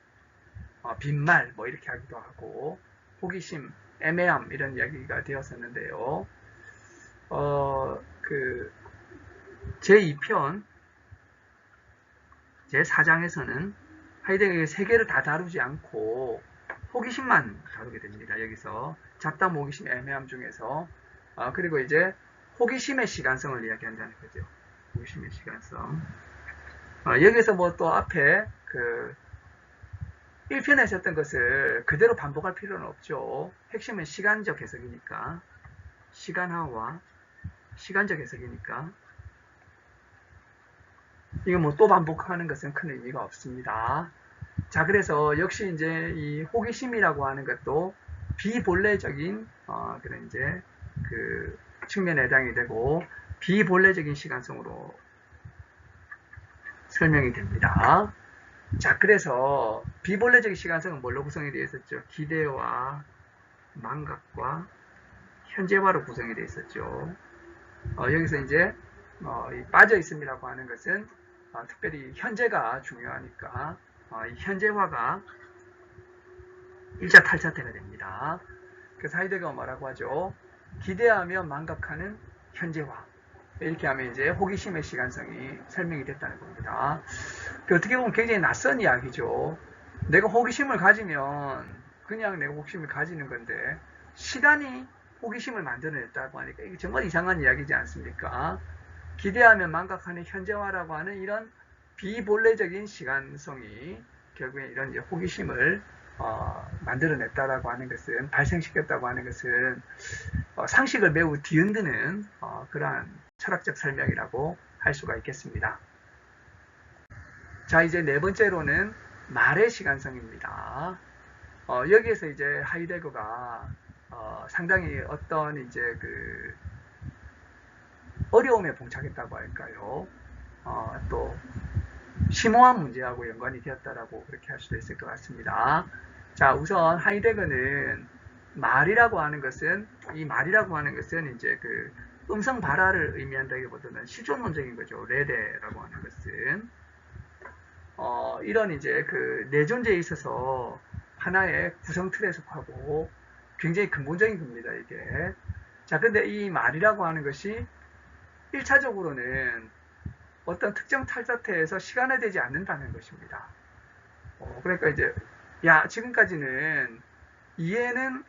빈말 뭐 이렇게 하기도 하고, 호기심, 애매함 이런 이야기가 되었었는데요. 그 제2편 제4장에서는 하이데거의 세 개를 다 다루지 않고 호기심만 다루게 됩니다. 여기서 잡담, 호기심, 애매함 중에서 그리고 이제 호기심의 시간성을 이야기한다는 거죠. 호기심의 시간성. 여기서 뭐 또 앞에 그 1편에 했었던 것을 그대로 반복할 필요는 없죠. 핵심은 시간적 해석이니까, 시간화와 시간적 해석이니까 이거 뭐 또 반복하는 것은 큰 의미가 없습니다. 자, 그래서 역시 이제 이 호기심이라고 하는 것도 비본래적인 그런 이제 그 측면에 해당이 되고 비본래적인 시간성으로 설명이 됩니다. 자, 그래서 비본래적인 시간성은 뭘로 구성이 되어 있었죠? 기대와 망각과 현재화로 구성이 되어 있었죠. 여기서 이제 이 빠져 있음이라고 하는 것은 특별히 현재가 중요하니까 이 현재화가 1차 탈자태가 됩니다. 그래서 하이데거가 뭐라고 하죠? 기대하며 망각하는 현재화. 이렇게 하면 이제 호기심의 시간성이 설명이 됐다는 겁니다. 어떻게 보면 굉장히 낯선 이야기죠. 내가 호기심을 가지면 그냥 내가 호기심을 가지는 건데 시간이 호기심을 만들어냈다고 하니까 이게 정말 이상한 이야기지 않습니까? 기대하며 망각하는 현재화라고 하는 이런 비본래적인 시간성이 결국에 이런 이제 호기심을 만들어냈다라고 하는 것은, 발생시켰다고 하는 것은 상식을 매우 뒤흔드는 그러한 철학적 설명이라고 할 수가 있겠습니다. 자, 이제 네 번째로는 말의 시간성입니다. 여기에서 이제 하이데거가 상당히 어떤 이제 그 어려움에 봉착했다고 할까요? 또 심오한 문제하고 연관이 되었다라고 그렇게 할 수도 있을 것 같습니다. 자, 우선 하이데거는 말이라고 하는 것은, 이 말이라고 하는 것은 이제 그 음성 발화를 의미한다기보다는 실존론적인 거죠. 레레라고 하는 것은 이런 이제 그 내존재에 있어서 하나의 구성틀에 속하고 굉장히 근본적인 겁니다, 이게. 자, 근데 이 말이라고 하는 것이 1차적으로는 어떤 특정 탈자태에서 시간화되지 않는다는 것입니다. 그러니까 이제 지금까지는 이해는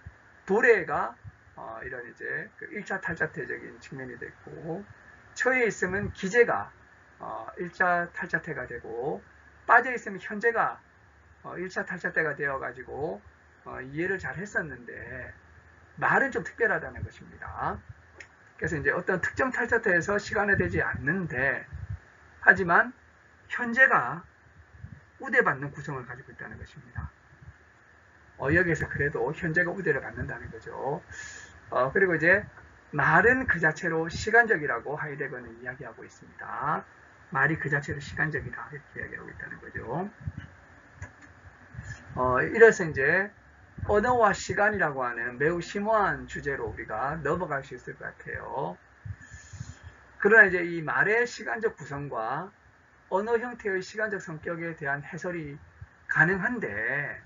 도래가 이런 이제 그 1차 탈자태적인 측면이 됐고, 처에 있으면 기제가 1차 탈자태가 되고, 빠져 있으면 현재가 1차 탈자태가 되어 가지고 이해를 잘 했었는데, 말은 좀 특별하다는 것입니다. 그래서 이제 어떤 특정 탈자태에서 시간화되지 않는데, 하지만 현재가 우대받는 구성을 가지고 있다는 것입니다. 여기에서 그래도 현재가 우대를 받는다는 거죠. 그리고 이제 말은 그 자체로 시간적이라고 하이데거는 이야기하고 있습니다. 말이 그 자체로 시간적이다, 이렇게 이야기하고 있다는 거죠. 이래서 이제 언어와 시간이라고 하는 매우 심오한 주제로 우리가 넘어갈 수 있을 것 같아요. 그러나 이제 이 말의 시간적 구성과 언어 형태의 시간적 성격에 대한 해설이 가능한데,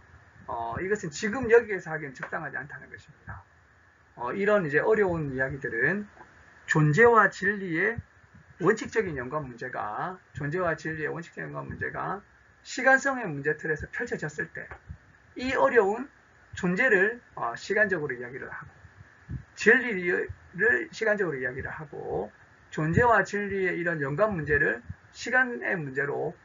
이것은 지금 여기에서 하기엔 적당하지 않다는 것입니다. 이런 이제 어려운 이야기들은 존재와 진리의 원칙적인 연관 문제가, 시간성의 문제틀에서 펼쳐졌을 때, 이 어려운 존재를 시간적으로 이야기를 하고, 진리를 시간적으로 이야기를 하고, 존재와 진리의 이런 연관 문제를 시간의 문제로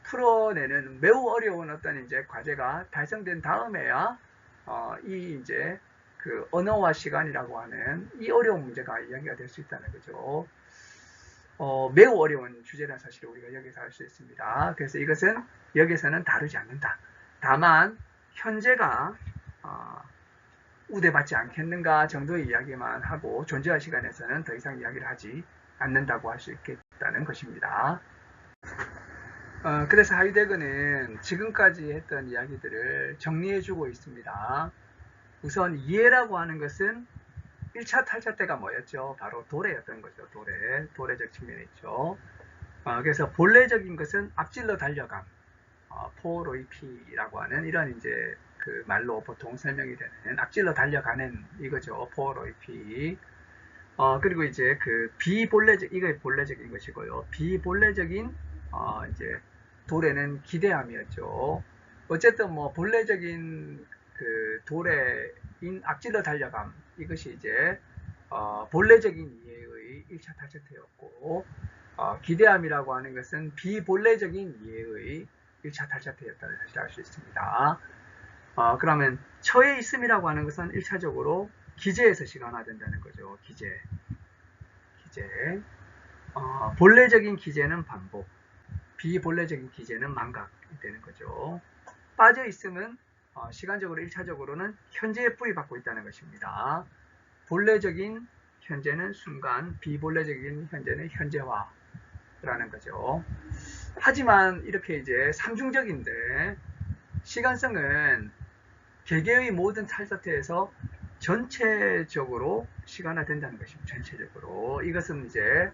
풀어내는 매우 어려운 어떤 이제 과제가 달성된 다음에야 이 이제 그 언어와 시간이라고 하는 이 어려운 문제가 이야기가 될 수 있다는 거죠. 매우 어려운 주제라는 사실을 우리가 여기서 알 수 있습니다. 그래서 이것은 여기서는 다루지 않는다. 다만 현재가 우대받지 않겠는가 정도의 이야기만 하고, 존재와 시간에서는 더 이상 이야기를 하지 않는다고 할 수 있겠다는 것입니다. 그래서 하이데거는 지금까지 했던 이야기들을 정리해주고 있습니다. 우선 이해라고 하는 것은 1차 탈자태가 뭐였죠? 바로 도래였던 거죠. 도래적 측면에 있죠. 그래서 본래적인 것은 앞질러 달려감, 포로이피라고 하는 이런 이제 그 말로 보통 설명이 되는 앞질러 달려가는 이거죠. 포로이피. 그리고 이제 그 이게 본래적인 것이고요. 비본래적인 이제 도래는 기대함이었죠. 어쨌든 뭐 본래적인 그 도래인 앞질러 달려감, 이것이 이제 본래적인 이해의 1차 탈자태였고, 기대함이라고 하는 것은 비본래적인 이해의 1차 탈자태였다는 사실을 알 수 있습니다. 그러면 처에 있음이라고 하는 것은 1차적으로 기제에서 시간화된다는 거죠. 기제. 본래적인 기제는 반복, 비본래적인 기제는 망각이 되는 거죠. 빠져 있음은 시간적으로 1차적으로는 현재에 뿌리받고 있다는 것입니다. 본래적인 현재는 순간, 비본래적인 현재는 현재화라는 거죠. 하지만 이렇게 이제 상중적인데, 시간성은 개개의 모든 탈자태에서 전체적으로 시간화된다는 것입니다. 전체적으로. 이것은 이제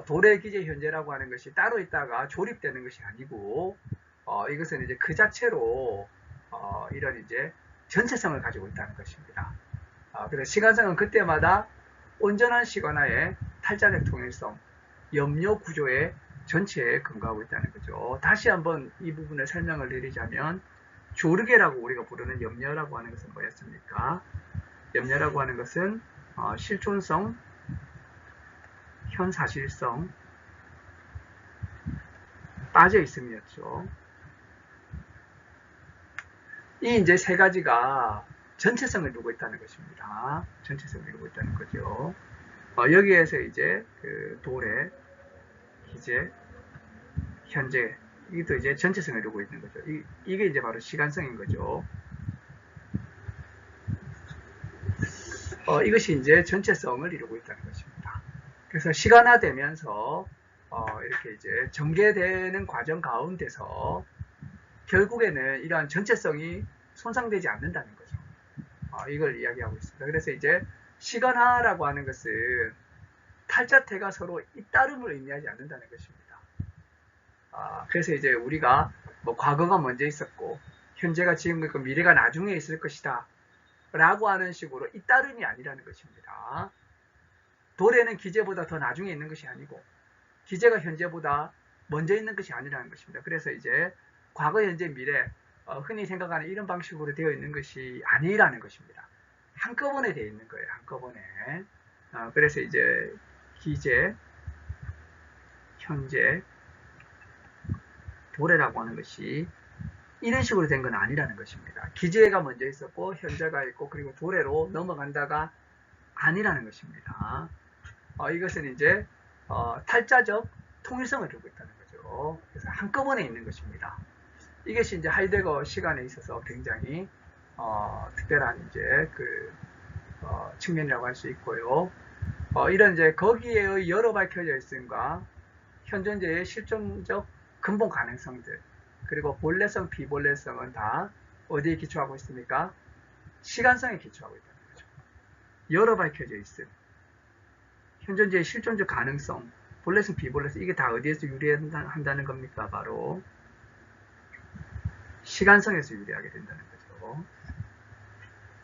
도래 기재 현재라고 하는 것이 따로 있다가 조립되는 것이 아니고 이것은 이제 그 자체로 이런 이제 전체성을 가지고 있다는 것입니다. 그래서 시간성은 그때마다 온전한 시간화의 탈자적 통일성, 염료 구조의 전체에 근거하고 있다는 거죠. 다시 한번 이 부분을 설명을 드리자면 조르개라고 우리가 부르는 염료라고 하는 것은 뭐였습니까? 염료라고 하는 것은 실존성, 현사실성, 빠져 있음이었죠. 이 이제 세 가지가 전체성을 이루고 있다는 것입니다. 전체성을 이루고 있다는 거죠. 여기에서 이제 그 도래, 기재, 현재 이것도 이제 전체성을 이루고 있는 거죠. 이게 이제 바로 시간성인 거죠. 이것이 이제 전체성을 이루고 있다는 것입니다. 그래서 시간화되면서 이렇게 이제 전개되는 과정 가운데서 결국에는 이러한 전체성이 손상되지 않는다는 거죠. 이걸 이야기하고 있습니다. 그래서 이제 시간화라고 하는 것은 탈자태가 서로 잇따름을 의미하지 않는다는 것입니다. 그래서 이제 우리가 뭐 과거가 먼저 있었고 현재가 지금 있고 미래가 나중에 있을 것이다 라고 하는 식으로 잇따름이 아니라는 것입니다. 도래는 기재보다 더 나중에 있는 것이 아니고 기재가 현재보다 먼저 있는 것이 아니라는 것입니다. 그래서 이제 과거, 현재, 미래 흔히 생각하는 이런 방식으로 되어 있는 것이 아니라는 것입니다. 한꺼번에 되어 있는 거예요. 한꺼번에. 그래서 이제 기재, 현재, 도래라고 하는 것이 이런 식으로 된 건 아니라는 것입니다. 기재가 먼저 있었고 현재가 있고 그리고 도래로 넘어간다가 아니라는 것입니다. 이것은 이제 탈자적 통일성을 두고 있다는 거죠. 그래서 한꺼번에 있는 것입니다. 이것이 이제 하이데거 시간에 있어서 굉장히 특별한 이제 그 측면이라고 할 수 있고요. 이런 이제 거기에의 여러 밝혀져 있음과 현존재의 실존적 근본 가능성들 그리고 본래성, 비본래성은 다 어디에 기초하고 있습니까? 시간성에 기초하고 있다는 거죠. 여러 밝혀져 있음, 현존재의 실존적 가능성, 본래성, 비본래성 이게 다 어디에서 유래한다는 겁니까? 바로 시간성에서 유래하게 된다는 거죠.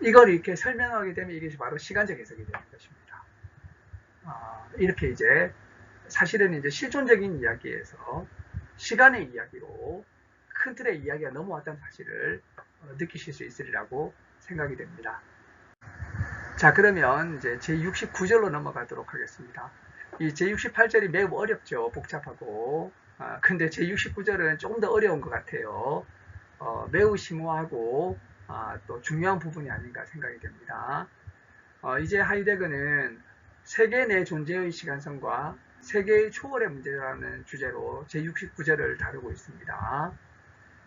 이걸 이렇게 설명하게 되면 이게 바로 시간적 해석이 되는 것입니다. 이렇게 이제 사실은 이제 실존적인 이야기에서 시간의 이야기로 큰 틀의 이야기가 넘어왔다는 사실을 느끼실 수 있으리라고 생각이 됩니다. 자, 그러면 이제 제69절로 넘어가도록 하겠습니다. 이 제68절이 매우 어렵죠. 복잡하고. 근데 제69절은 조금 더 어려운 것 같아요. 매우 심오하고 또 중요한 부분이 아닌가 생각이 됩니다. 이제 하이데거는 세계 내 존재의 시간성과 세계의 초월의 문제라는 주제로 제69절을 다루고 있습니다.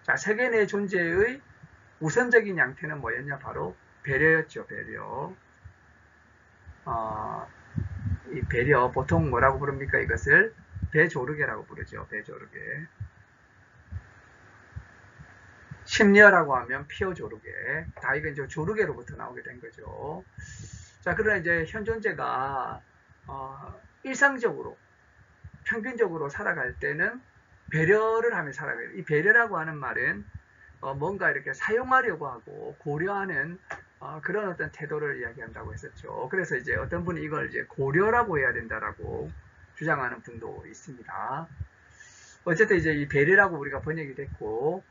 자, 세계 내 존재의 우선적인 양태는 뭐였냐? 바로 배려였죠. 배려. 이 배려 보통 뭐라고 부릅니까? 이것을 배조르개라고 부르죠. 배조르개. 심려라고 하면 피어조르개. 다 이건 이제 조르개로부터 나오게 된 거죠. 자, 그러나 이제 현존재가 일상적으로 평균적으로 살아갈 때는 배려를 하며 살아가요. 이 배려라고 하는 말은 뭔가 이렇게 사용하려고 하고 고려하는 그런 어떤 태도를 이야기한다고 했었죠. 그래서 이제 어떤 분이 이걸 이제 고려라고 해야 된다라고 주장하는 분도 있습니다. 어쨌든 이제 이 배려라고 우리가 번역이 됐고,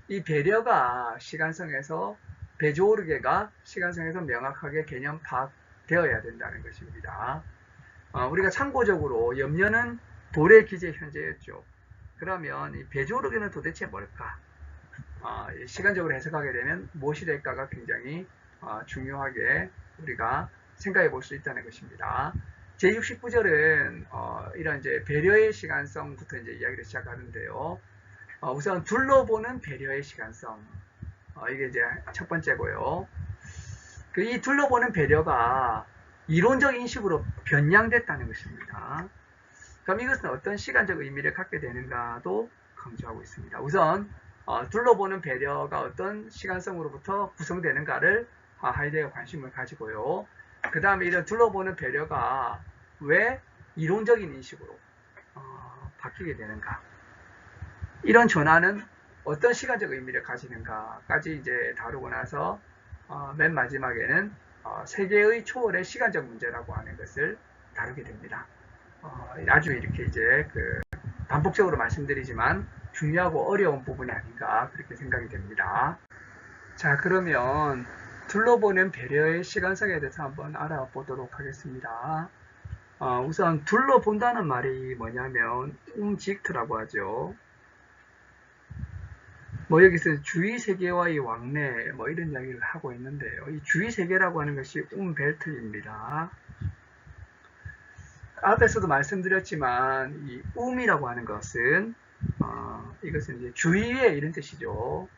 이 배려가 시간성에서 배조르개가 시간성에서 명확하게 개념 파악되어야 된다는 것입니다. 우리가 참고적으로 염려는 도래 기재 현재였죠. 그러면 이 배조르개는 도대체 뭘까? 시간적으로 해석하게 되면 무엇이 될까가 굉장히 중요하게 우리가 생각해 볼 수 있다는 것입니다. 제69절은 이런 이제 배려의 시간성부터 이제 이야기를 시작하는데요. 우선 둘러보는 배려의 시간성. 이게 이제 첫 번째고요. 이 둘러보는 배려가 이론적 인식으로 변량됐다는 것입니다. 그럼 이것은 어떤 시간적 의미를 갖게 되는가도 강조하고 있습니다. 우선 둘러보는 배려가 어떤 시간성으로부터 구성되는가를 하이데거가 관심을 가지고요. 그 다음에 이런 둘러보는 배려가 왜 이론적인 인식으로 바뀌게 되는가, 이런 전환은 어떤 시간적 의미를 가지는가까지 이제 다루고 나서 맨 마지막에는 세계의 초월의 시간적 문제라고 하는 것을 다루게 됩니다. 아주 이렇게 이제 반복적으로 말씀드리지만 중요하고 어려운 부분이 아닌가 그렇게 생각이 됩니다. 자, 그러면 둘러보는 배려의 시간성에 대해서 한번 알아보도록 하겠습니다. 우선 둘러본다는 말이 뭐냐면 움직트라고 하죠. 여기서 주위 세계와의 왕래 이런 이야기를 하고 있는데요. 이 주위 세계라고 하는 것이 벨트입니다. 앞에서도 말씀드렸지만 이 이라고 하는 것은 이것은 이제 주위에 이런 뜻이죠.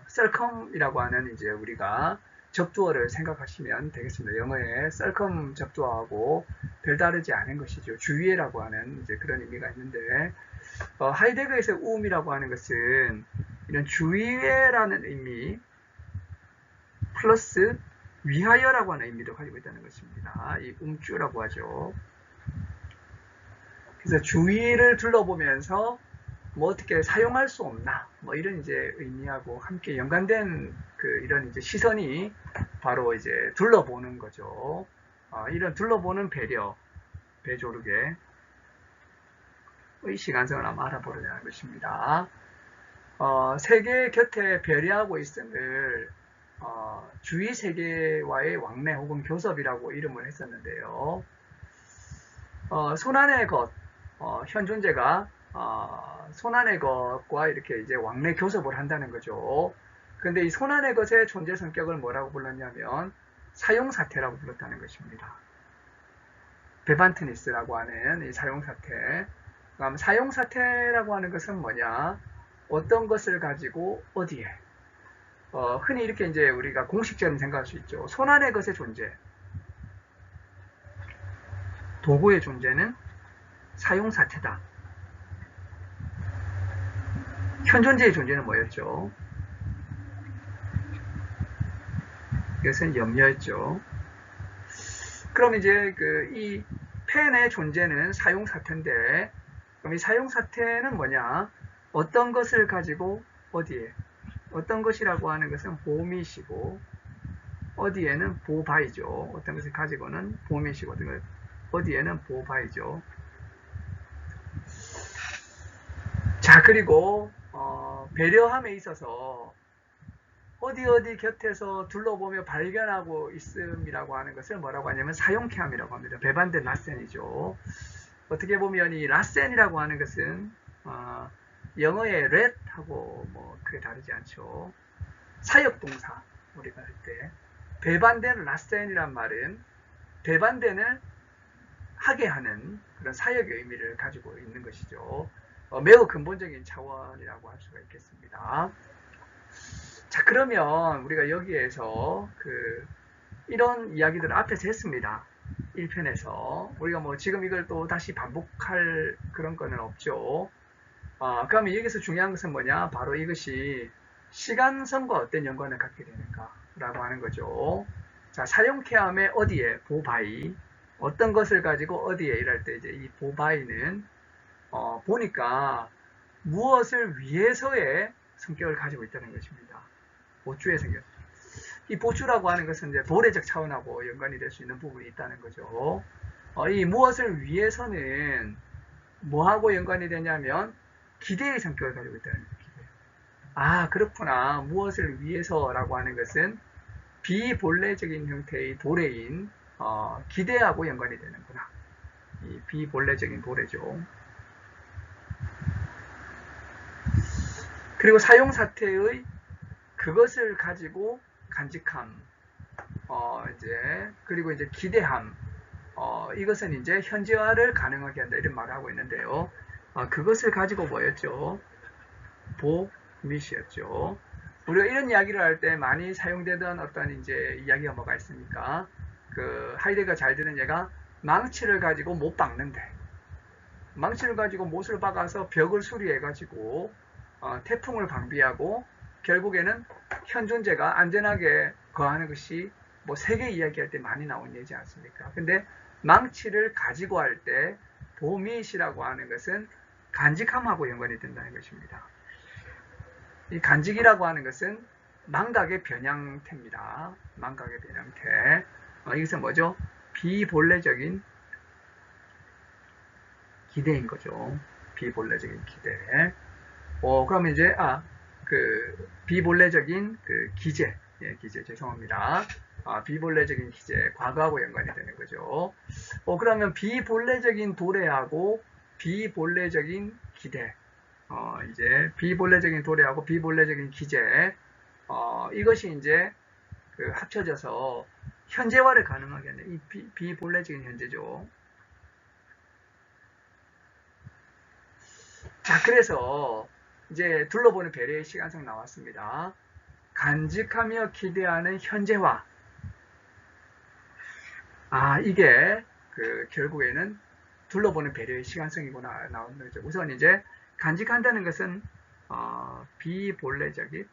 circum이라고 하는 이제 우리가 접두어를 생각하시면 되겠습니다. 영어에 circum 접두어하고 별다르지 않은 것이죠. 주위에라고 하는 이제 그런 의미가 있는데, 하이데거에서 이라고 하는 것은 이런 주위에라는 의미 플러스 위하여라고 하는 의미도 가지고 있다는 것입니다. 이 움주라고 하죠. 그래서 주위를 둘러보면서 어떻게 사용할 수 없나 이런 이제 의미하고 함께 연관된 이런 이제 시선이 바로 이제 둘러보는 거죠. 이런 둘러보는 배려, 배조르게의 시간성을 한번 알아보려는 것입니다. 세계 곁에 배려하고 있음을 주위 세계와의 왕래 혹은 교섭이라고 이름을 했었는데요. 손안의 것, 현 존재가 손안의 것과 이렇게 이제 왕래 교섭을 한다는 거죠. 그런데 이 손안의 것의 존재 성격을 뭐라고 불렀냐면 사용사태라고 불렀다는 것입니다. 베반트니스라고 하는 이 사용사태. 그럼 사용사태라고 하는 것은 뭐냐? 어떤 것을 가지고 어디에? 흔히 이렇게 이제 우리가 공식적으로 생각할 수 있죠. 손안의 것의 존재. 도구의 존재는 사용사태다. 현존재의 존재는 뭐였죠? 이것은 염려였죠. 그럼 이제 이 펜의 존재는 사용사태인데, 그럼 이 사용사태는 뭐냐? 어떤 것을 가지고 어디에? 어떤 것이라고 하는 것은 보미시고, 어디에는 보바이죠. 어떤 것을 가지고는 보미시고, 어디에는 보바이죠. 자, 그리고 배려함에 있어서 어디 곁에서 둘러보며 발견하고 있음이라고 하는 것을 뭐라고 하냐면 사용케함이라고 합니다. 배반된 라센이죠. 어떻게 보면 이 라센이라고 하는 것은 영어의 let하고 크게 다르지 않죠. 사역동사 우리가 할 때 배반된 라센이란 말은 배반된을 하게 하는 그런 사역의 의미를 가지고 있는 것이죠. 매우 근본적인 차원이라고 할 수가 있겠습니다. 자, 그러면 우리가 여기에서 이런 이야기들을 앞에서 했습니다. 1편에서. 우리가 지금 이걸 또 다시 반복할 그런 거는 없죠. 그러면 여기서 중요한 것은 뭐냐? 바로 이것이 시간성과 어떤 연관을 갖게 되는가라고 하는 거죠. 자, 사용케함의 어디에? 보바이. 어떤 것을 가지고 어디에 이럴 때 이제 이 보바이는 보니까 무엇을 위해서의 성격을 가지고 있다는 것입니다. 보추의 성격. 이 보추라고 하는 것은 이제 도래적 차원하고 연관이 될 수 있는 부분이 있다는 거죠. 이 무엇을 위해서는 뭐하고 연관이 되냐면 기대의 성격을 가지고 있다는 거예요. 그렇구나. 무엇을 위해서라고 하는 것은 비본래적인 형태의 도래인 기대하고 연관이 되는구나. 이 비본래적인 도래죠. 그리고 사용사태의 그것을 가지고 간직함, 그리고 이제 기대함, 이것은 이제 현재화를 가능하게 한다 이런 말을 하고 있는데요. 그것을 가지고 뭐였죠? 보밋이었죠. 우리가 이런 이야기를 할 때 많이 사용되던 어떤 이제 이야기가 뭐가 있습니까? 하이데거가 잘 드는 예가 망치를 가지고 못 박는데, 망치를 가지고 못을 박아서 벽을 수리해 가지고 태풍을 방비하고 결국에는 현 존재가 안전하게 거하는 것이 뭐 세계 이야기할 때 많이 나온 예지 않습니까? 근데 망치를 가지고 할 때 보밋이라고 하는 것은 간직함하고 연관이 된다는 것입니다. 이 간직이라고 하는 것은 망각의 변형태입니다. 망각의 변형태. 이것은 뭐죠? 비본래적인 기대인 거죠. 비본래적인 기대. 그러면 이제 비본래적인 그 기재. 예, 기재 죄송합니다. 비본래적인 기재, 과거하고 연관이 되는 거죠. 그러면 비본래적인 도래하고 비본래적인 기대. 이제 비본래적인 도래하고 비본래적인 기재. 이것이 이제 그 합쳐져서 현재화를 가능하게 하는 이 비본래적인 현재죠. 자, 그래서 이제 둘러보는 배려의 시간성 나왔습니다. 간직하며 기대하는 현재화. 이게 결국에는 둘러보는 배려의 시간성이구나 나오는 거죠. 우선 이제 간직한다는 것은 비본래적인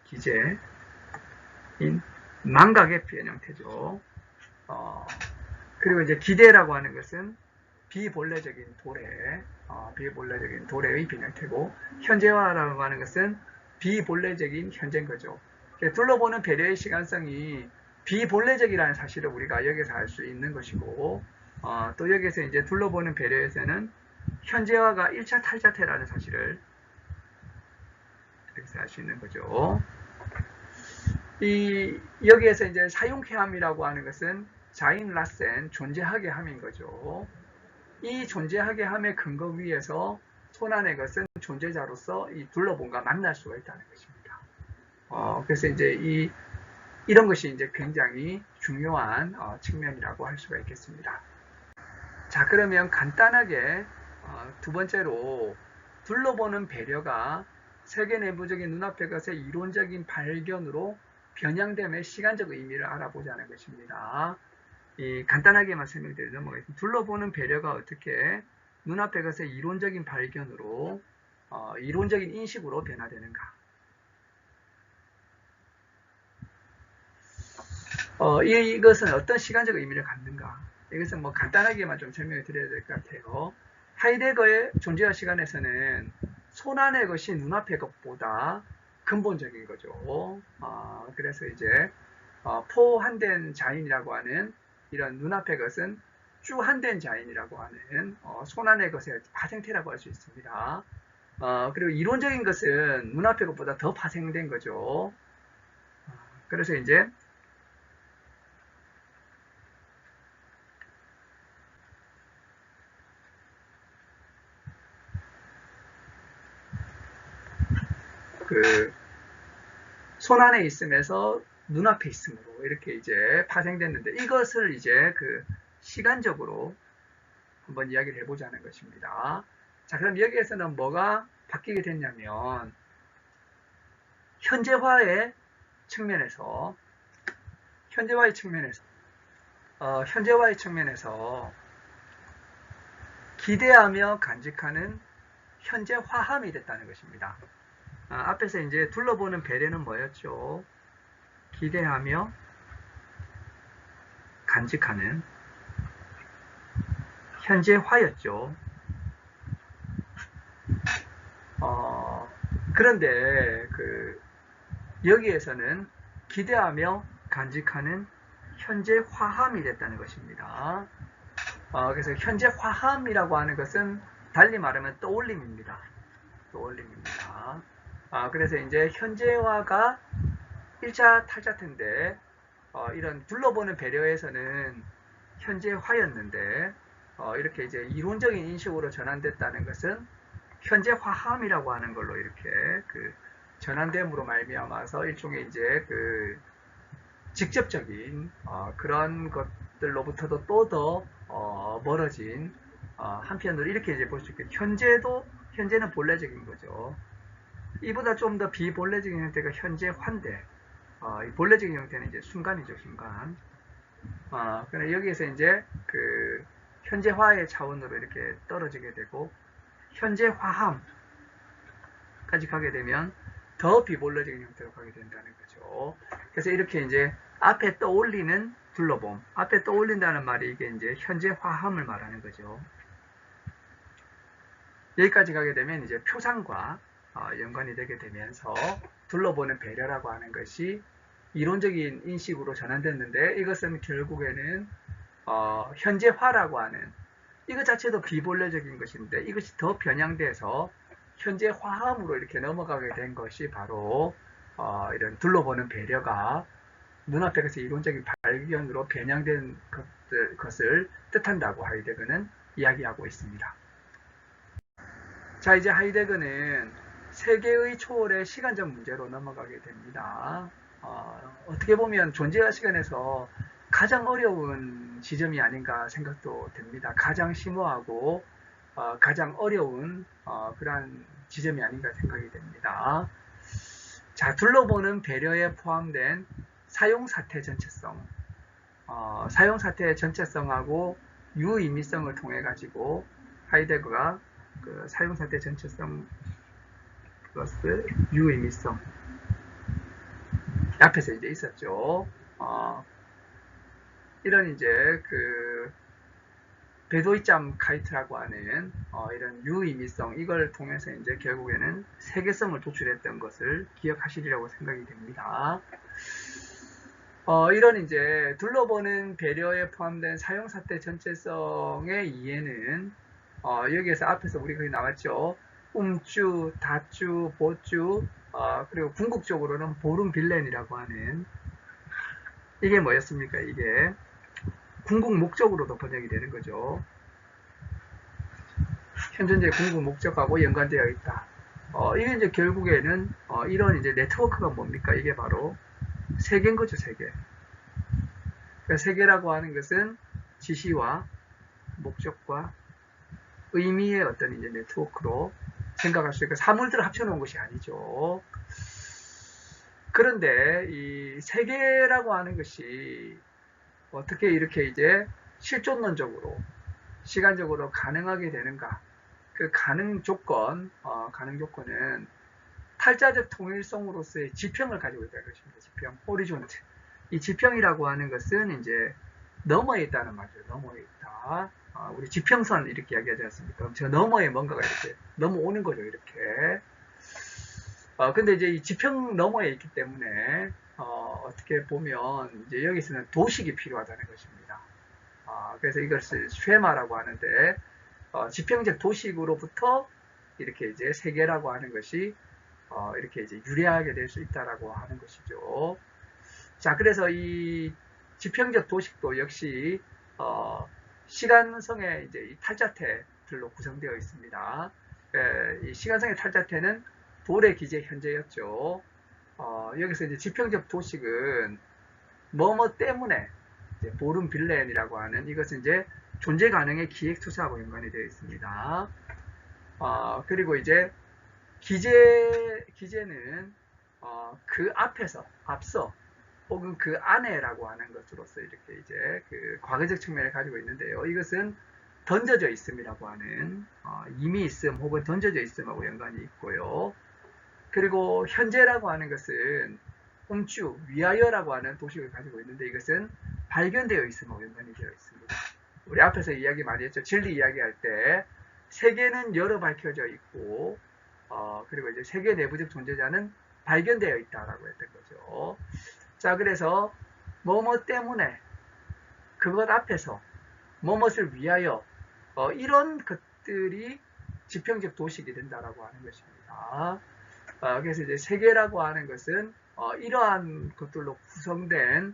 기재인 망각의 표현 형태죠. 그리고 이제 기대라고 하는 것은 비본래적인 비본래적인 도래의 변형태고, 현재화라고 하는 것은 비본래적인 현재인 거죠. 둘러보는 배려의 시간성이 비본래적이라는 사실을 우리가 여기서 알 수 있는 것이고, 또 여기서 이제 둘러보는 배려에서는 현재화가 1차 탈자태라는 사실을 여기서 알 수 있는 거죠. 여기에서 이제 사용케함이라고 하는 것은 자인 라센, 존재하게 함인 거죠. 이 존재하게 함의 근거 위에서 손안의 것은 존재자로서 이 둘러본과 만날 수가 있다는 것입니다. 그래서 이제 이런 것이 이제 굉장히 중요한 측면이라고 할 수가 있겠습니다. 자, 그러면 간단하게 두 번째로 둘러보는 배려가 세계 내부적인 눈앞의 것의 이론적인 발견으로 변형됨의 시간적 의미를 알아보자는 것입니다. 간단하게만 설명드려 넘어가겠습니다. 둘러보는 배려가 어떻게 눈앞의 것의 이론적인 발견으로 이론적인 인식으로 변화되는가. 이것은 어떤 시간적 의미를 갖는가. 이것은 뭐 간단하게만 좀 설명을 드려야 될 것 같아요. 하이데거의 존재와 시간에서는 손안의 것이 눈앞의 것보다 근본적인 거죠. 그래서 이제 포한된 자인이라고 하는 이런 눈앞의 것은 쭈한된 자인이라고 하는 손안의 것의 파생태라고 할 수 있습니다. 그리고 이론적인 것은 눈앞의 것보다 더 파생된 거죠. 그래서 이제 손안에 있음에서 눈앞에 있음으로 이렇게 이제 파생됐는데, 이것을 이제 시간적으로 한번 이야기를 해보자는 것입니다. 자, 그럼 여기에서는 뭐가 바뀌게 됐냐면, 현재화의 측면에서 기대하며 간직하는 현재화함이 됐다는 것입니다. 앞에서 이제 둘러보는 배려는 뭐였죠? 기대하며 간직하는 현재화였죠. 그런데 여기에서는 기대하며 간직하는 현재화함이 됐다는 것입니다. 그래서 현재화함이라고 하는 것은 달리 말하면 떠올림입니다. 그래서 이제 현재화가 1차 탈자태인데, 이런 둘러보는 배려에서는 현재화였는데, 이렇게 이제 이론적인 인식으로 전환됐다는 것은 현재화함이라고 하는 걸로 이렇게 전환됨으로 말미암아서 일종의 이제 직접적인 그런 것들로부터도 또 더 멀어진, 한편으로 이렇게 이제 볼 수 있겠죠. 현재는 본래적인 거죠. 이보다 좀 더 비본래적인 형태가 현재화인데, 이 본래적인 형태는 이제 순간이죠, 순간. 그러나 여기에서 이제 현재화의 차원으로 이렇게 떨어지게 되고, 현재화함까지 가게 되면 더 비본래적인 형태로 가게 된다는 거죠. 그래서 이렇게 이제 앞에 떠올리는 둘러봄, 앞에 떠올린다는 말이 이게 이제 현재 화함을 말하는 거죠. 여기까지 가게 되면 이제 표상과 연관이 되게 되면서 둘러보는 배려라고 하는 것이 이론적인 인식으로 전환됐는데, 이것은 결국에는 현재화라고 하는, 이것 자체도 비본래적인 것인데 이것이 더 변형돼서 현재 화함으로 이렇게 넘어가게 된 것이 바로 이런 둘러보는 배려가 눈앞에서 이론적인 발견으로 변형된 것을 뜻한다고 하이데거는 이야기하고 있습니다. 자, 이제 하이데거는 세계의 초월의 시간적 문제로 넘어가게 됩니다. 어떻게 보면 존재와 시간에서 가장 어려운 지점이 아닌가 생각도 됩니다. 가장 심오하고 가장 어려운 그러한 지점이 아닌가 생각이 됩니다. 자, 둘러보는 배려에 포함된 사용사태 전체성, 사용사태의 전체성하고 유의미성을 통해 가지고 하이데거가 그 사용사태 전체성 플러스 유의미성 앞에서 이제 있었죠. 이런 이제 그 베도이짬 카이트라고 하는 이런 유의미성, 이걸 통해서 이제 결국에는 세계성을 도출했던 것을 기억하시리라고 생각이 됩니다. 이런 이제 둘러보는 배려에 포함된 사용사태 전체성의 이해는 여기에서 앞에서 우리가 나왔죠. 음주, 다주, 보주, 그리고 궁극적으로는 보름빌렌이라고 하는, 이게 뭐였습니까? 이게 궁극 목적으로도 번역이 되는 거죠. 현존의 궁극 목적하고 연관되어 있다. 이게 이제 결국에는 이런 이제 네트워크가 뭡니까? 이게 바로 세계인 거죠, 세계. 그러니까 세계라고 하는 것은 지시와 목적과 의미의 어떤 이제 네트워크로 생각할 수 있고, 사물들을 합쳐놓은 것이 아니죠. 그런데 이 세계라고 하는 것이 어떻게 이렇게 이제 실존론적으로, 시간적으로 가능하게 되는가? 그 가능 조건은 탈자적 통일성으로서의 지평을 가지고 있다는 것입니다. 지평, 호리존트. 이 지평이라고 하는 것은 이제 너머에 있다는 말이죠. 너머에 있다. 우리 지평선 이렇게 이야기하지 않습니까? 저 너머에 뭔가가 이렇게 넘어오는 거죠. 이렇게. 근데 이제 이 지평 너머에 있기 때문에 어떻게 보면 이제 여기서는 도식이 필요하다는 것입니다. 그래서 이것을 쉐마라고 하는데, 지평적 도식으로부터 이렇게 이제 세계라고 하는 것이 이렇게 이제 유래하게 될 수 있다라고 하는 것이죠. 자, 그래서 이 지평적 도식도 역시 시간성의 이제 이 탈자태들로 구성되어 있습니다. 이 시간성의 탈자태는 돌의 기재 현재였죠. 여기서 이제 지평적 도식은 뭐뭐 때문에 이제 보름빌렌이라고 하는, 이것은 이제 존재 가능의 기획 투사하고 연관이 되어 있습니다. 그리고 이제 기재는 그 앞서 혹은 그 안에라고 하는 것으로서 이렇게 이제 그 과거적 측면을 가지고 있는데요. 이것은 던져져 있음이라고 하는, 이미 있음 혹은 던져져 있음하고 연관이 있고요. 그리고 현재라고 하는 것은 음주, 위하여라고 하는 도식을 가지고 있는데, 이것은 발견되어 있음하고 연관이 되어 있습니다. 우리 앞에서 이야기 많이 했죠. 진리 이야기할 때 세계는 열어 밝혀져 있고, 그리고 이제 세계 내부적 존재자는 발견되어 있다라고 했던 거죠. 자, 그래서 뭐뭐 때문에, 그것 앞에서, 뭐뭇을 위하여, 이런 것들이 지평적 도식이 된다라고 하는 것입니다. 그래서 이제 세계라고 하는 것은 이러한 것들로 구성된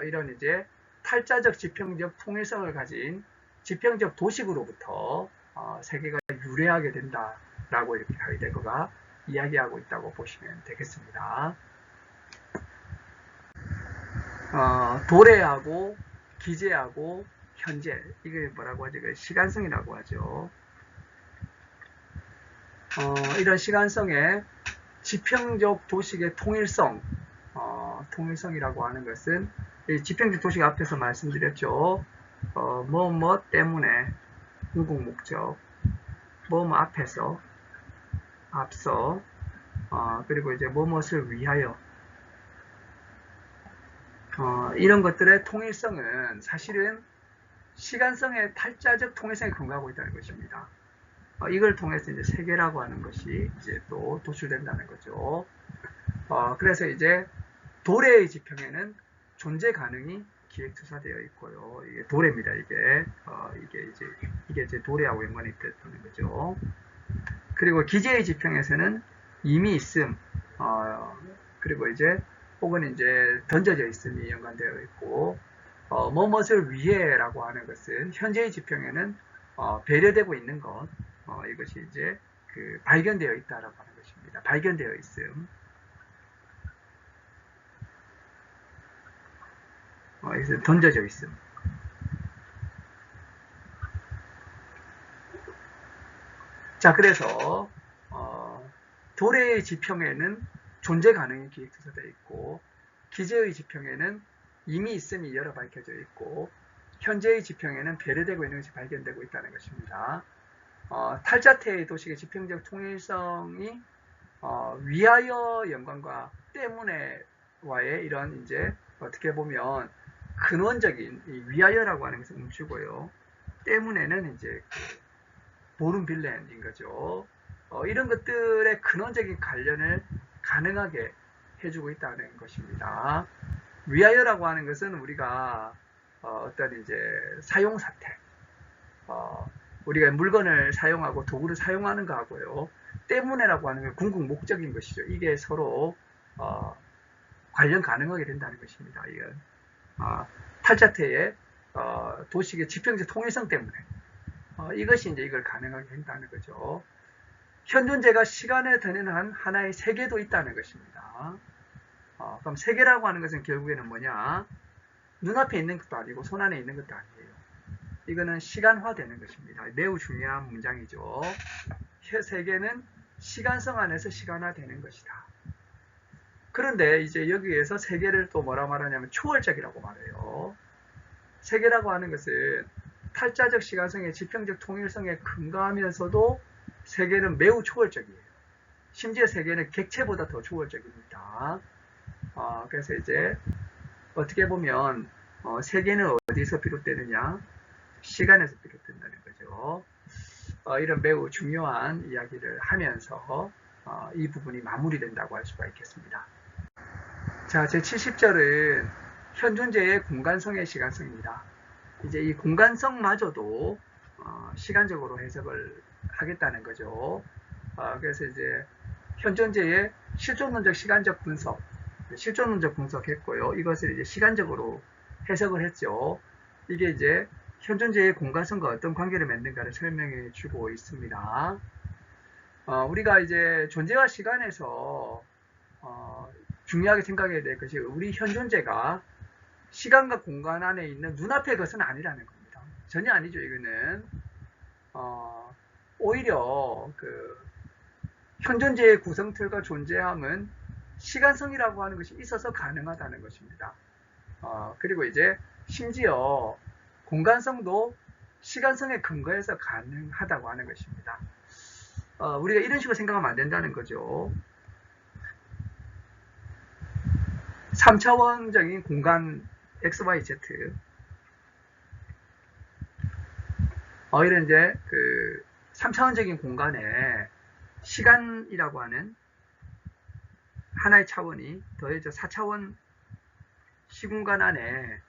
이런 이제 탈자적 지평적 통일성을 가진 지평적 도식으로부터 세계가 유래하게 된다라고 이렇게 하이데거가 이야기하고 있다고 보시면 되겠습니다. 도래하고 기재하고 현재, 이게 뭐라고 하죠? 시간성이라고 하죠. 이런 시간성의 지평적 도식의 통일성, 통일성이라고 하는 것은 이 지평적 도식 앞에서 말씀드렸죠. 뭐 때문에 궁극 목적, 뭐 앞에서, 앞서, 그리고 이제 무엇을 위하여, 이런 것들의 통일성은 사실은 시간성의 탈자적 통일성에 근거하고 있다는 것입니다. 이걸 통해서 이제 세계라고 하는 것이 이제 또 도출된다는 거죠. 그래서 이제 도래의 지평에는 존재 가능이 기획투사되어 있고요. 이게 도래입니다. 이게 이제 도래하고 연관이 되는 거죠. 그리고 기재의 지평에서는 이미 있음, 그리고 이제 혹은 이제 던져져 있음이 연관되어 있고, 무엇을 위해라고 하는 것은 현재의 지평에는 배려되고 있는 것, 이것이 이제 그 발견되어 있다라고 하는 것입니다. 발견되어 있음. 여기서 던져져 있음. 자, 그래서 도래의 지평에는 존재 가능이 기획투사되어 있고, 기재의 지평에는 이미 있음이 열어 밝혀져 있고, 현재의 지평에는 배려되고 있는 것이 발견되고 있다는 것입니다. 탈자태의 도식의 지평적 통일성이 위하여 연관과 때문에와의 이런 이제 어떻게 보면 근원적인 위하여라고 하는 것을 멈추고요. 때문에는 이제 보름 빌렌인 거죠. 이런 것들의 근원적인 관련을 가능하게 해주고 있다는 것입니다. 위하여라고 하는 것은 우리가 어떤 이제 사용 사태, 우리가 물건을 사용하고 도구를 사용하는 거하고요. 때문에라고 하는 건 궁극 목적인 것이죠. 이게 서로 관련 가능하게 된다는 것입니다. 이건 탈자태의 도식의 지평적 통일성 때문에 이것이 이제 이걸 가능하게 된다는 거죠. 현존재가 시간에 되는 한 하나의 세계도 있다는 것입니다. 그럼 세계라고 하는 것은 결국에는 뭐냐? 눈앞에 있는 것도 아니고 손 안에 있는 것도 아니에요. 이거는 시간화되는 것입니다. 매우 중요한 문장이죠. 세계는 시간성 안에서 시간화되는 것이다. 그런데 이제 여기에서 세계를 또 뭐라 말하냐면 초월적이라고 말해요. 세계라고 하는 것은 탈자적 시간성의 지평적 통일성에 근거하면서도 세계는 매우 초월적이에요. 심지어 세계는 객체보다 더 초월적입니다. 그래서 이제 어떻게 보면 세계는 어디서 비롯되느냐? 시간에서 비롯된다는 거죠. 이런 매우 중요한 이야기를 하면서 이 부분이 마무리된다고 할 수가 있겠습니다. 자, 제 70절은 현존재의 공간성의 시간성입니다. 이제 이 공간성마저도 시간적으로 해석을 하겠다는 거죠. 그래서 이제 현존재의 실존론적 시간적 분석, 실존론적 분석했고요. 이것을 이제 시간적으로 해석을 했죠. 이게 이제 현존재의 공간성과 어떤 관계를 맺는가를 설명해 주고 있습니다. 우리가 이제 존재와 시간에서 중요하게 생각해야 될 것이 우리 현존재가 시간과 공간 안에 있는 눈앞의 것은 아니라는 겁니다. 전혀 아니죠. 이거는 오히려 그 현존재의 구성틀과 존재함은 시간성이라고 하는 것이 있어서 가능하다는 것입니다. 그리고 이제 심지어 공간성도 시간성에 근거해서 가능하다고 하는 것입니다. 우리가 이런 식으로 생각하면 안 된다는 거죠. 3차원적인 공간 XYZ 이런 이제 그 3차원적인 공간에 시간이라고 하는 하나의 차원이 더해져 4차원 시공간 안에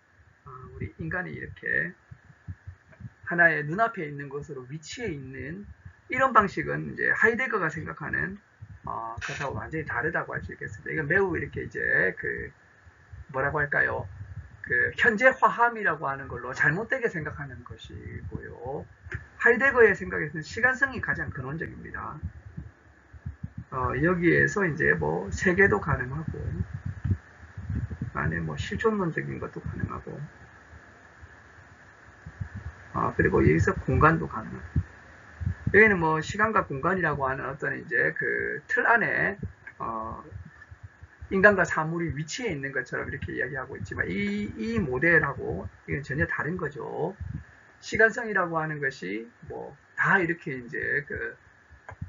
우리 인간이 이렇게 하나의 눈앞에 있는 것으로 위치해 있는 이런 방식은 이제 하이데거가 생각하는 그것하고 완전히 다르다고 할 수 있겠습니다. 이건 매우 이렇게 이제 그 뭐라고 할까요? 그 현재화함이라고 하는 걸로 잘못되게 생각하는 것이고요. 하이데거의 생각에서는 시간성이 가장 근원적입니다. 여기에서 이제 뭐 세계도 가능하고 안에 뭐 실존론적인 것도 가능하고 그리고 여기서 공간도 가능하고 여기는 뭐 시간과 공간이라고 하는 어떤 이제 그 틀 안에 인간과 사물이 위치해 있는 것처럼 이렇게 이야기하고 있지만 이 모델하고 이건 전혀 다른 거죠. 시간성이라고 하는 것이 뭐 다 이렇게 이제 그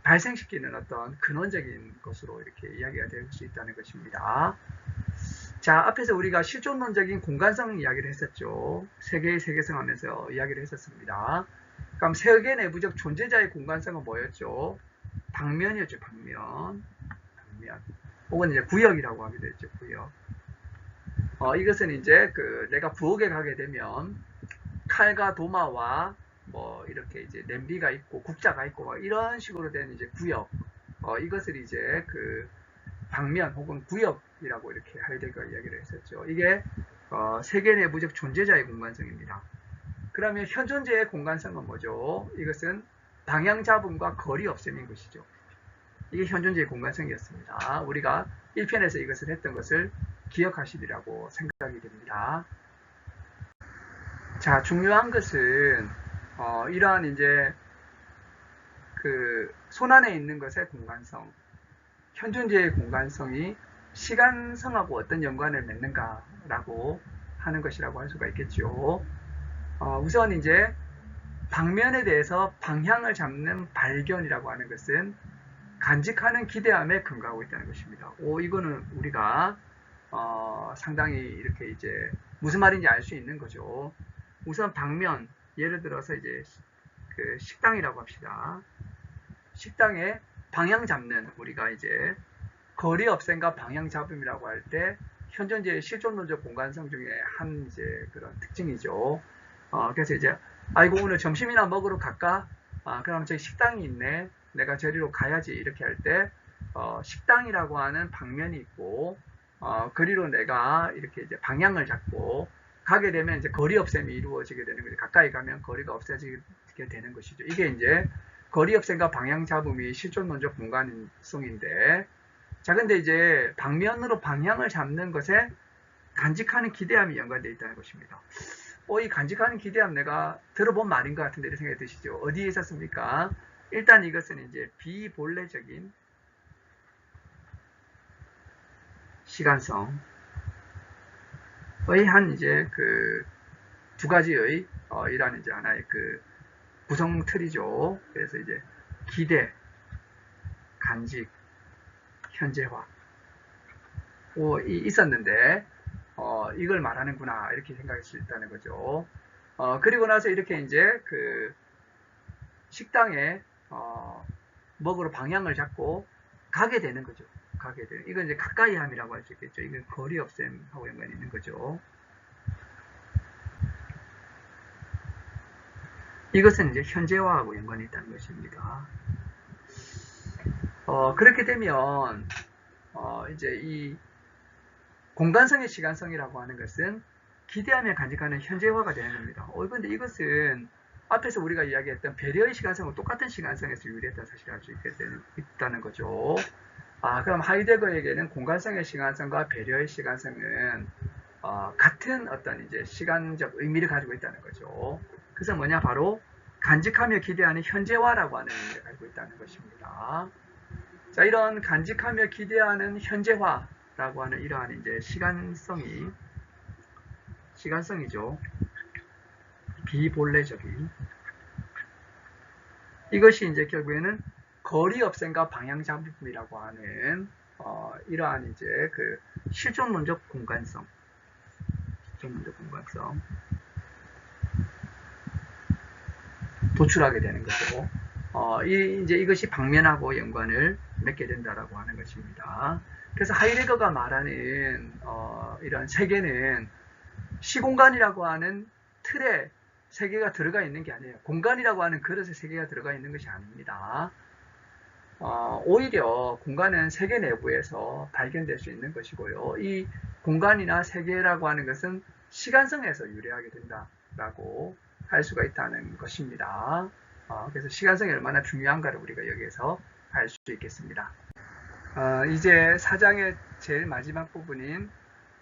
발생시키는 어떤 근원적인 것으로 이렇게 이야기가 될 수 있다는 것입니다. 자, 앞에서 우리가 실존론적인 공간성 이야기를 했었죠. 세계의 세계성 하면서 이야기를 했었습니다. 그럼 세계 내부적 존재자의 공간성은 뭐였죠? 방면이었죠, 방면. 혹은 이제 구역이라고 하기도 했죠, 구역. 이것은 이제 내가 부엌에 가게 되면 칼과 도마와 뭐 이렇게 이제 냄비가 있고 국자가 있고 이런 식으로 된 이제 구역. 이것을 이제 방면 혹은 구역이라고 이렇게 하이데거가 이야기를 했었죠. 이게 세계 내부적 존재자의 공간성입니다. 그러면 현존재의 공간성은 뭐죠? 이것은 방향 잡음과 거리 없음인 것이죠. 이게 현존재의 공간성이었습니다. 우리가 1편에서 이것을 했던 것을 기억하시리라고 생각이 됩니다. 자, 중요한 것은 이러한 이제 손안에 있는 것의 공간성, 현존재의 공간성이 시간성하고 어떤 연관을 맺는가라고 하는 것이라고 할 수가 있겠죠. 우선 이제 방면에 대해서 방향을 잡는 발견이라고 하는 것은 간직하는 기대함에 근거하고 있다는 것입니다. 이거는 우리가 상당히 이렇게 이제 무슨 말인지 알 수 있는 거죠. 우선 방면, 예를 들어서 이제 식당이라고 합시다. 식당에 방향 잡는, 우리가 이제 거리 없앰과 방향 잡음이라고 할 때 현존재의 실존론적 공간성 중에 한 이제 그런 특징이죠. 그래서 이제 아이고 오늘 점심이나 먹으러 갈까? 그럼 저기 식당이 있네. 내가 저리로 가야지. 이렇게 할 때 식당이라고 하는 방면이 있고 거리로 내가 이렇게 이제 방향을 잡고 가게 되면 이제 거리 없앰이 이루어지게 되는 거죠. 가까이 가면 거리가 없어지게 되는 것이죠. 이게 이제 거리 없앰과 방향 잡음이 실존론적 공간성인데, 자 근데 이제 방면으로 방향을 잡는 것에 간직하는 기대함이 연관되어 있다는 것입니다. 이 간직하는 기대함 내가 들어본 말인 것 같은데 이런 생각이 드시죠? 어디에 있었습니까? 일단 이것은 이제 비본래적인 시간성의 한 이제 두 가지의 이러한 이제 하나의 구성 틀이죠. 그래서 이제 기대, 간직, 현재화 있었는데 이걸 말하는구나 이렇게 생각할 수 있다는 거죠. 그리고 나서 이렇게 이제 식당에 먹으러 방향을 잡고 가게 되는 거죠. 가게 되는. 이건 이제 가까이함이라고 할 수 있겠죠. 이건 거리 없앰하고 연관이 있는 거죠. 이것은 이제 현재화하고 연관이 있다는 것입니다. 그렇게 되면 이제 이 공간성의 시간성이라고 하는 것은 기대하며 간직하는 현재화가 되는 겁니다. 그런데 이것은 앞에서 우리가 이야기했던 배려의 시간성은 똑같은 시간성에서 유래했다는 사실을 알 수 있다는 거죠. 그럼 하이데거에게는 공간성의 시간성과 배려의 시간성은 같은 어떤 이제 시간적 의미를 가지고 있다는 거죠. 그래서 뭐냐, 바로 간직하며 기대하는 현재화라고 하는 의미를 가지고 있다는 것입니다. 자, 이런 간직하며 기대하는 현재화라고 하는 이러한 이제 시간성이죠. 비본래적인. 이것이 이제 결국에는 거리 없앰과 방향 잡음이라고 하는 이러한 이제 실존론적 공간성, 도출하게 되는 거죠. 이제 이것이 방면하고 연관을 맺게 된다라고 하는 것입니다. 그래서 하이데거가 말하는 이런 세계는 시공간이라고 하는 틀에 세계가 들어가 있는 게 아니에요. 공간이라고 하는 그릇에 세계가 들어가 있는 것이 아닙니다. 오히려 공간은 세계 내부에서 발견될 수 있는 것이고요. 이 공간이나 세계라고 하는 것은 시간성에서 유래하게 된다라고 할 수가 있다는 것입니다. 그래서 시간성이 얼마나 중요한가를 우리가 여기에서 알 수 있겠습니다. 이제 4장의 제일 마지막 부분인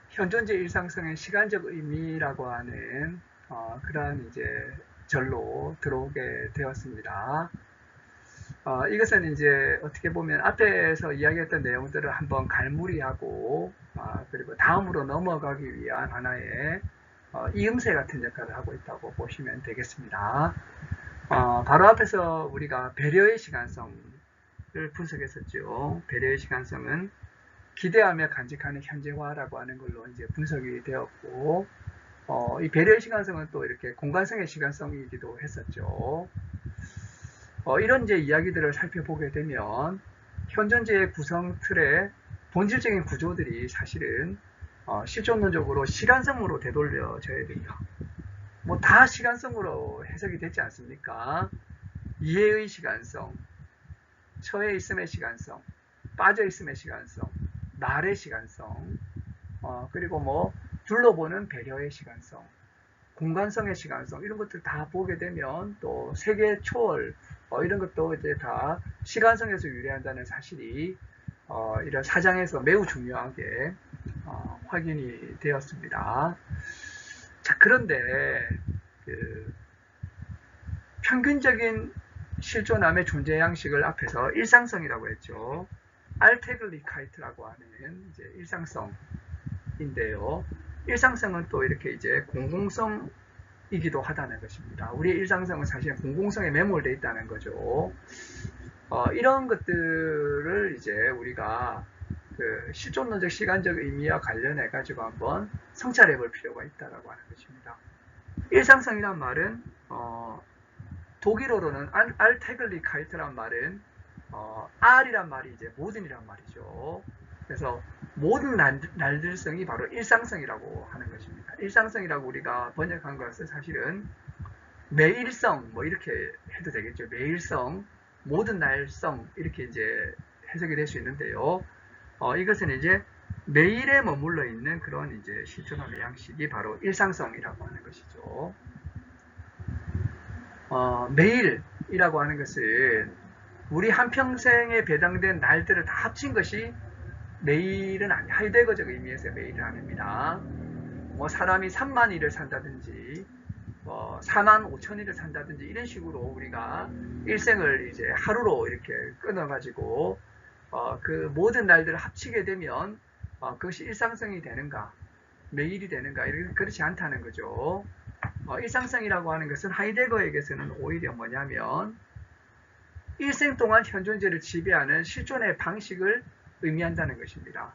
현존재 일상성의 시간적 의미라고 하는 그러한 이제 절로 들어오게 되었습니다. 이것은 이제 어떻게 보면 앞에서 이야기했던 내용들을 한번 갈무리하고 그리고 다음으로 넘어가기 위한 하나의 이음새 같은 역할을 하고 있다고 보시면 되겠습니다. 바로 앞에서 우리가 배려의 시간성, 분석했었죠. 배려의 시간성은 기대하며 간직하는 현재화라고 하는 걸로 이제 분석이 되었고, 이 배려의 시간성은 또 이렇게 공간성의 시간성이기도 했었죠. 이런 이제 이야기들을 살펴보게 되면 현존제의 구성 틀의 본질적인 구조들이 사실은 실존론적으로 시간성으로 되돌려져야 돼요. 뭐 다 시간성으로 해석이 되지 않습니까? 이해의 시간성, 처해 있음의 시간성, 빠져 있음의 시간성, 말의 시간성, 그리고 뭐 둘러보는 배려의 시간성, 공간성의 시간성, 이런 것들 다 보게 되면 또 세계 초월 이런 것도 이제 다 시간성에서 유래한다는 사실이 이런 사장에서 매우 중요하게 확인이 되었습니다. 자, 그런데 그 평균적인 실존함의 존재 양식을 앞에서 일상성이라고 했죠. 알테글리카이트라고 하는 이제 일상성인데요. 일상성은 또 이렇게 이제 공공성이기도 하다는 것입니다. 우리의 일상성은 사실 공공성에 매몰되어 있다는 거죠. 이런 것들을 이제 우리가 그 실존론적 시간적 의미와 관련해 가지고 한번 성찰해 볼 필요가 있다라고 하는 것입니다. 일상성이란 말은 독일어로는 알테글리카이트란 말은 R이란 말이 이제 모든이란 말이죠. 그래서 모든 날들성이 바로 일상성이라고 하는 것입니다. 일상성이라고 우리가 번역한 것은 사실은 매일성 뭐 이렇게 해도 되겠죠. 매일성, 모든 날성 이렇게 이제 해석이 될 수 있는데요. 이것은 이제 매일에 머물러 있는 그런 이제 실존함의 양식이 바로 일상성이라고 하는 것이죠. 매일이라고 하는 것은 우리 한평생에 배당된 날들을 다 합친 것이 매일은 아니, 하이데거적 의미에서 매일은 아닙니다. 뭐 사람이 3만 일을 산다든지, 4만 5천 일을 산다든지 이런 식으로 우리가 일생을 이제 하루로 이렇게 끊어가지고 그 모든 날들을 합치게 되면 그것이 일상성이 되는가, 매일이 되는가, 이렇게 그렇지 않다는 거죠. 일상성이라고 하는 것은 하이데거에게서는 오히려 뭐냐면 일생 동안 현존제를 지배하는 실존의 방식을 의미한다는 것입니다.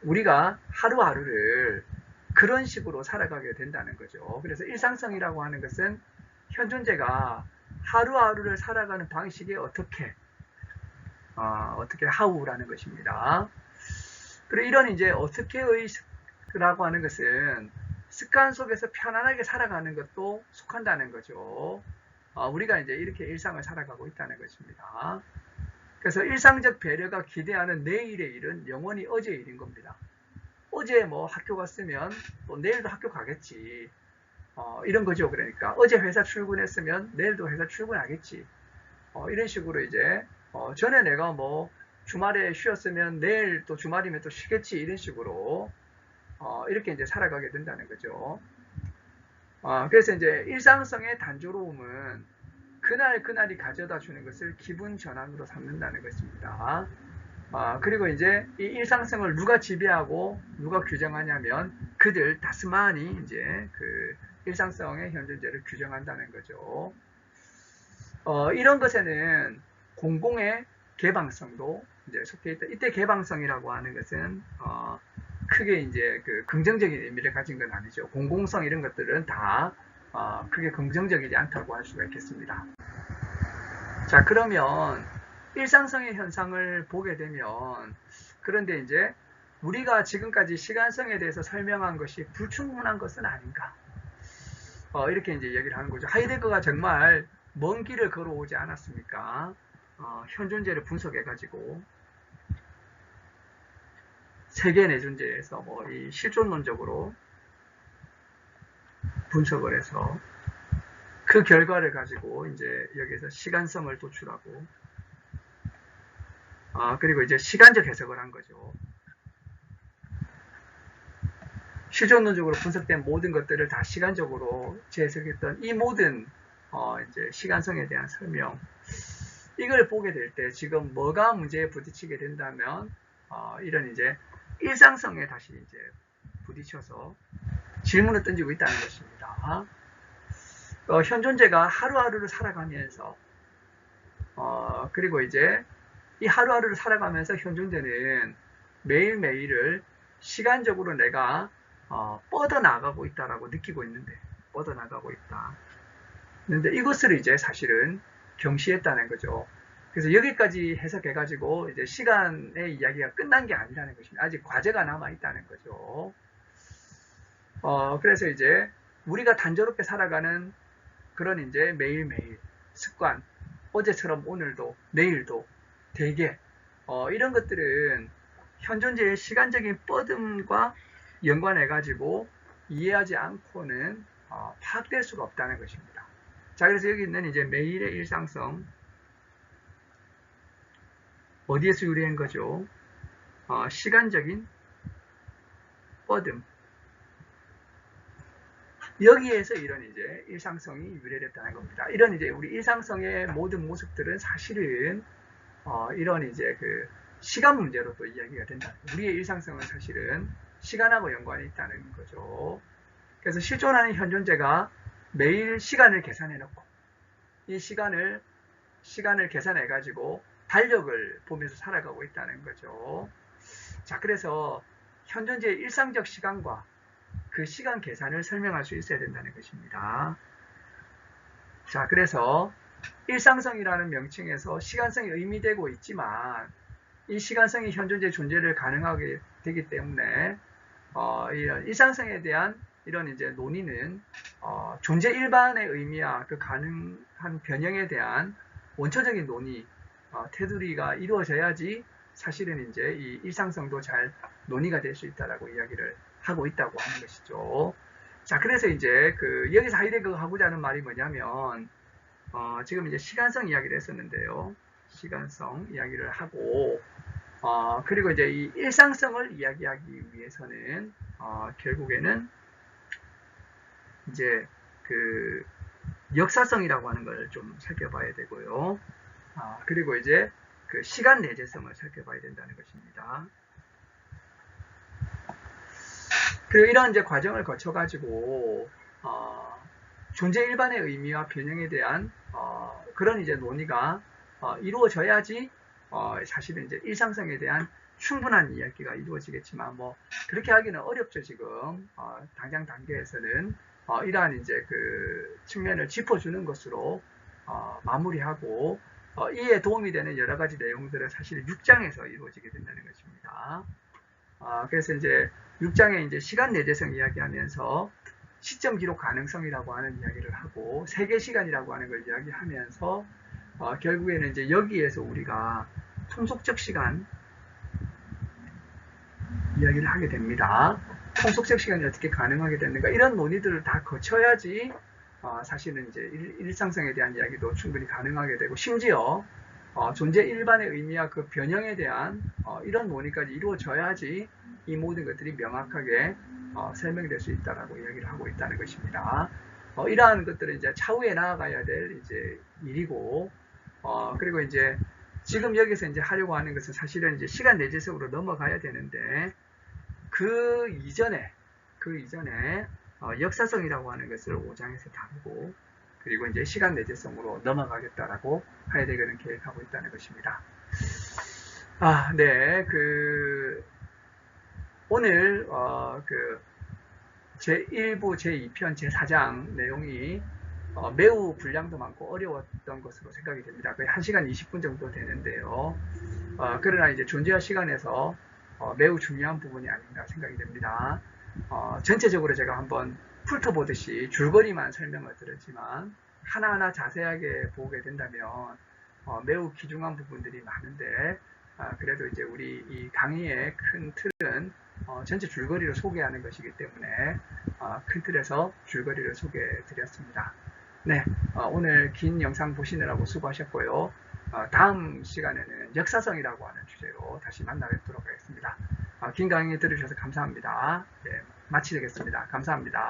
우리가 하루하루를 그런 식으로 살아가게 된다는 거죠. 그래서 일상성이라고 하는 것은 현존제가 하루하루를 살아가는 방식에 어떻게 하우라는 것입니다. 그리고 이런 이제 어떻게의라고 하는 것은 습관 속에서 편안하게 살아가는 것도 속한다는 거죠. 우리가 이제 이렇게 일상을 살아가고 있다는 것입니다. 그래서 일상적 배려가 기대하는 내일의 일은 영원히 어제의 일인 겁니다. 어제 뭐 학교 갔으면 또 내일도 학교 가겠지. 이런 거죠. 그러니까 어제 회사 출근했으면 내일도 회사 출근하겠지. 이런 식으로 이제 전에 내가 뭐 주말에 쉬었으면 내일 또 주말이면 또 쉬겠지. 이런 식으로 이렇게 이제 살아가게 된다는 거죠. 그래서 이제 일상성의 단조로움은 그날이 가져다 주는 것을 기분 전환으로 삼는다는 것입니다. 그리고 이제 이 일상성을 누가 지배하고 누가 규정하냐면 그들 다스만이 이제 그 일상성의 현존제를 규정한다는 거죠. 이런 것에는 공공의 개방성도 이제 속해 있다. 이때 개방성이라고 하는 것은 크게 이제 그 긍정적인 의미를 가진 건 아니죠. 공공성 이런 것들은 다 크게 긍정적이지 않다고 할 수가 있겠습니다. 자, 그러면 일상성의 현상을 보게 되면 그런데 이제 우리가 지금까지 시간성에 대해서 설명한 것이 불충분한 것은 아닌가? 이렇게 이제 얘기를 하는 거죠. 하이데거가 정말 먼 길을 걸어오지 않았습니까? 현존제를 분석해가지고 세계 내존제에서 뭐 이 실존론적으로 분석을 해서 그 결과를 가지고 이제 여기에서 시간성을 도출하고 그리고 이제 시간적 해석을 한 거죠. 실존론적으로 분석된 모든 것들을 다 시간적으로 재해석했던 이 모든 이제 시간성에 대한 설명, 이걸 보게 될 때 지금 뭐가 문제에 부딪히게 된다면 이런 이제 일상성에 다시 이제 부딪혀서 질문을 던지고 있다는 것입니다. 현존제가 하루하루를 살아가면서 그리고 이제 이 하루하루를 살아가면서 현존재는 매일매일을 시간적으로 내가 뻗어나가고 있다라고 느끼고 있는데, 뻗어나가고 있다. 근데 이것을 이제 사실은 경시했다는 거죠. 그래서 여기까지 해석해가지고 이제 시간의 이야기가 끝난 게 아니라는 것입니다. 아직 과제가 남아있다는 거죠. 그래서 이제 우리가 단조롭게 살아가는 그런 이제 매일매일 습관, 어제처럼 오늘도, 내일도, 대개, 이런 것들은 현존재의 시간적인 뻗음과 연관해가지고 이해하지 않고는 파악될 수가 없다는 것입니다. 자, 그래서 여기 있는 이제 매일의 일상성, 어디에서 유래한 거죠? 시간적인 뻗음. 여기에서 이런 이제 일상성이 유래됐다는 겁니다. 이런 이제 우리 일상성의 모든 모습들은 사실은 이런 이제 그 시간 문제로 또 이야기가 된다. 우리의 일상성은 사실은 시간하고 연관이 있다는 거죠. 그래서 실존하는 현존재가 매일 시간을 계산해 놓고 이 시간을 계산해 가지고 달력을 보면서 살아가고 있다는 거죠. 자, 그래서 현존재의 일상적 시간과 그 시간 계산을 설명할 수 있어야 된다는 것입니다. 자, 그래서 일상성이라는 명칭에서 시간성이 의미되고 있지만 이 시간성이 현존재 존재를 가능하게 되기 때문에 이런 일상성에 대한 이런 이제 논의는 존재 일반의 의미와 그 가능한 변형에 대한 원초적인 논의, 테두리가 이루어져야지 사실은 이제 이 일상성도 잘 논의가 될 수 있다라고 이야기를 하고 있다고 하는 것이죠. 자, 그래서 이제 여기서 하이데거가 하고자 하는 말이 뭐냐면 지금 이제 시간성 이야기를 했었는데요. 시간성 이야기를 하고 그리고 이제 이 일상성을 이야기하기 위해서는 결국에는 이제 그 역사성이라고 하는 걸 좀 살펴봐야 되고요. 그리고 이제 그 시간 내재성을 살펴봐야 된다는 것입니다. 이런 이제 과정을 거쳐가지고 존재 일반의 의미와 변형에 대한 그런 이제 논의가 이루어져야지 사실은 이제 일상성에 대한 충분한 이야기가 이루어지겠지만 뭐 그렇게 하기는 어렵죠. 지금 당장 단계에서는 이러한 이제 그 측면을 짚어주는 것으로 마무리하고 이에 도움이 되는 여러 가지 내용들은 사실 6장에서 이루어지게 된다는 것입니다. 그래서 이제 6장에 이제 시간 내재성 이야기하면서 시점 기록 가능성이라고 하는 이야기를 하고 세계 시간이라고 하는 걸 이야기하면서 결국에는 이제 여기에서 우리가 통속적 시간 이야기를 하게 됩니다. 통속적 시간이 어떻게 가능하게 됐는가 이런 논의들을 다 거쳐야지 사실은 이제 일상성에 대한 이야기도 충분히 가능하게 되고 심지어 존재 일반의 의미와 그 변형에 대한 이런 논의까지 이루어져야지 이 모든 것들이 명확하게 설명될 수 있다라고 이야기를 하고 있다는 것입니다. 이러한 것들은 이제 차후에 나아가야 될 이제 일이고 그리고 이제 지금 여기서 이제 하려고 하는 것은 사실은 이제 시간 내재성으로 넘어가야 되는데 그 이전에 역사성이라고 하는 것을 5장에서 다루고 그리고 이제 시간 내재성으로 넘어가겠다라고 하이데거는 계획하고 있다는 것입니다. 네, 오늘 제1부, 제2편, 제4장 내용이 매우 분량도 많고 어려웠던 것으로 생각이 됩니다. 거의 1시간 20분 정도 되는데요. 그러나 이제 존재와 시간에서 매우 중요한 부분이 아닌가 생각이 됩니다. 전체적으로 제가 한번 훑어보듯이 줄거리만 설명을 드렸지만 하나하나 자세하게 보게 된다면 매우 귀중한 부분들이 많은데 그래도 이제 우리 이 강의의 큰 틀은 전체 줄거리를 소개하는 것이기 때문에 큰 틀에서 줄거리를 소개해 드렸습니다. 네, 오늘 긴 영상 보시느라고 수고하셨고요. 다음 시간에는 역사성이라고 하는 주제로 다시 만나 뵙도록 하겠습니다. 긴 강의 들으셔서 감사합니다. 네, 마치겠습니다. 감사합니다.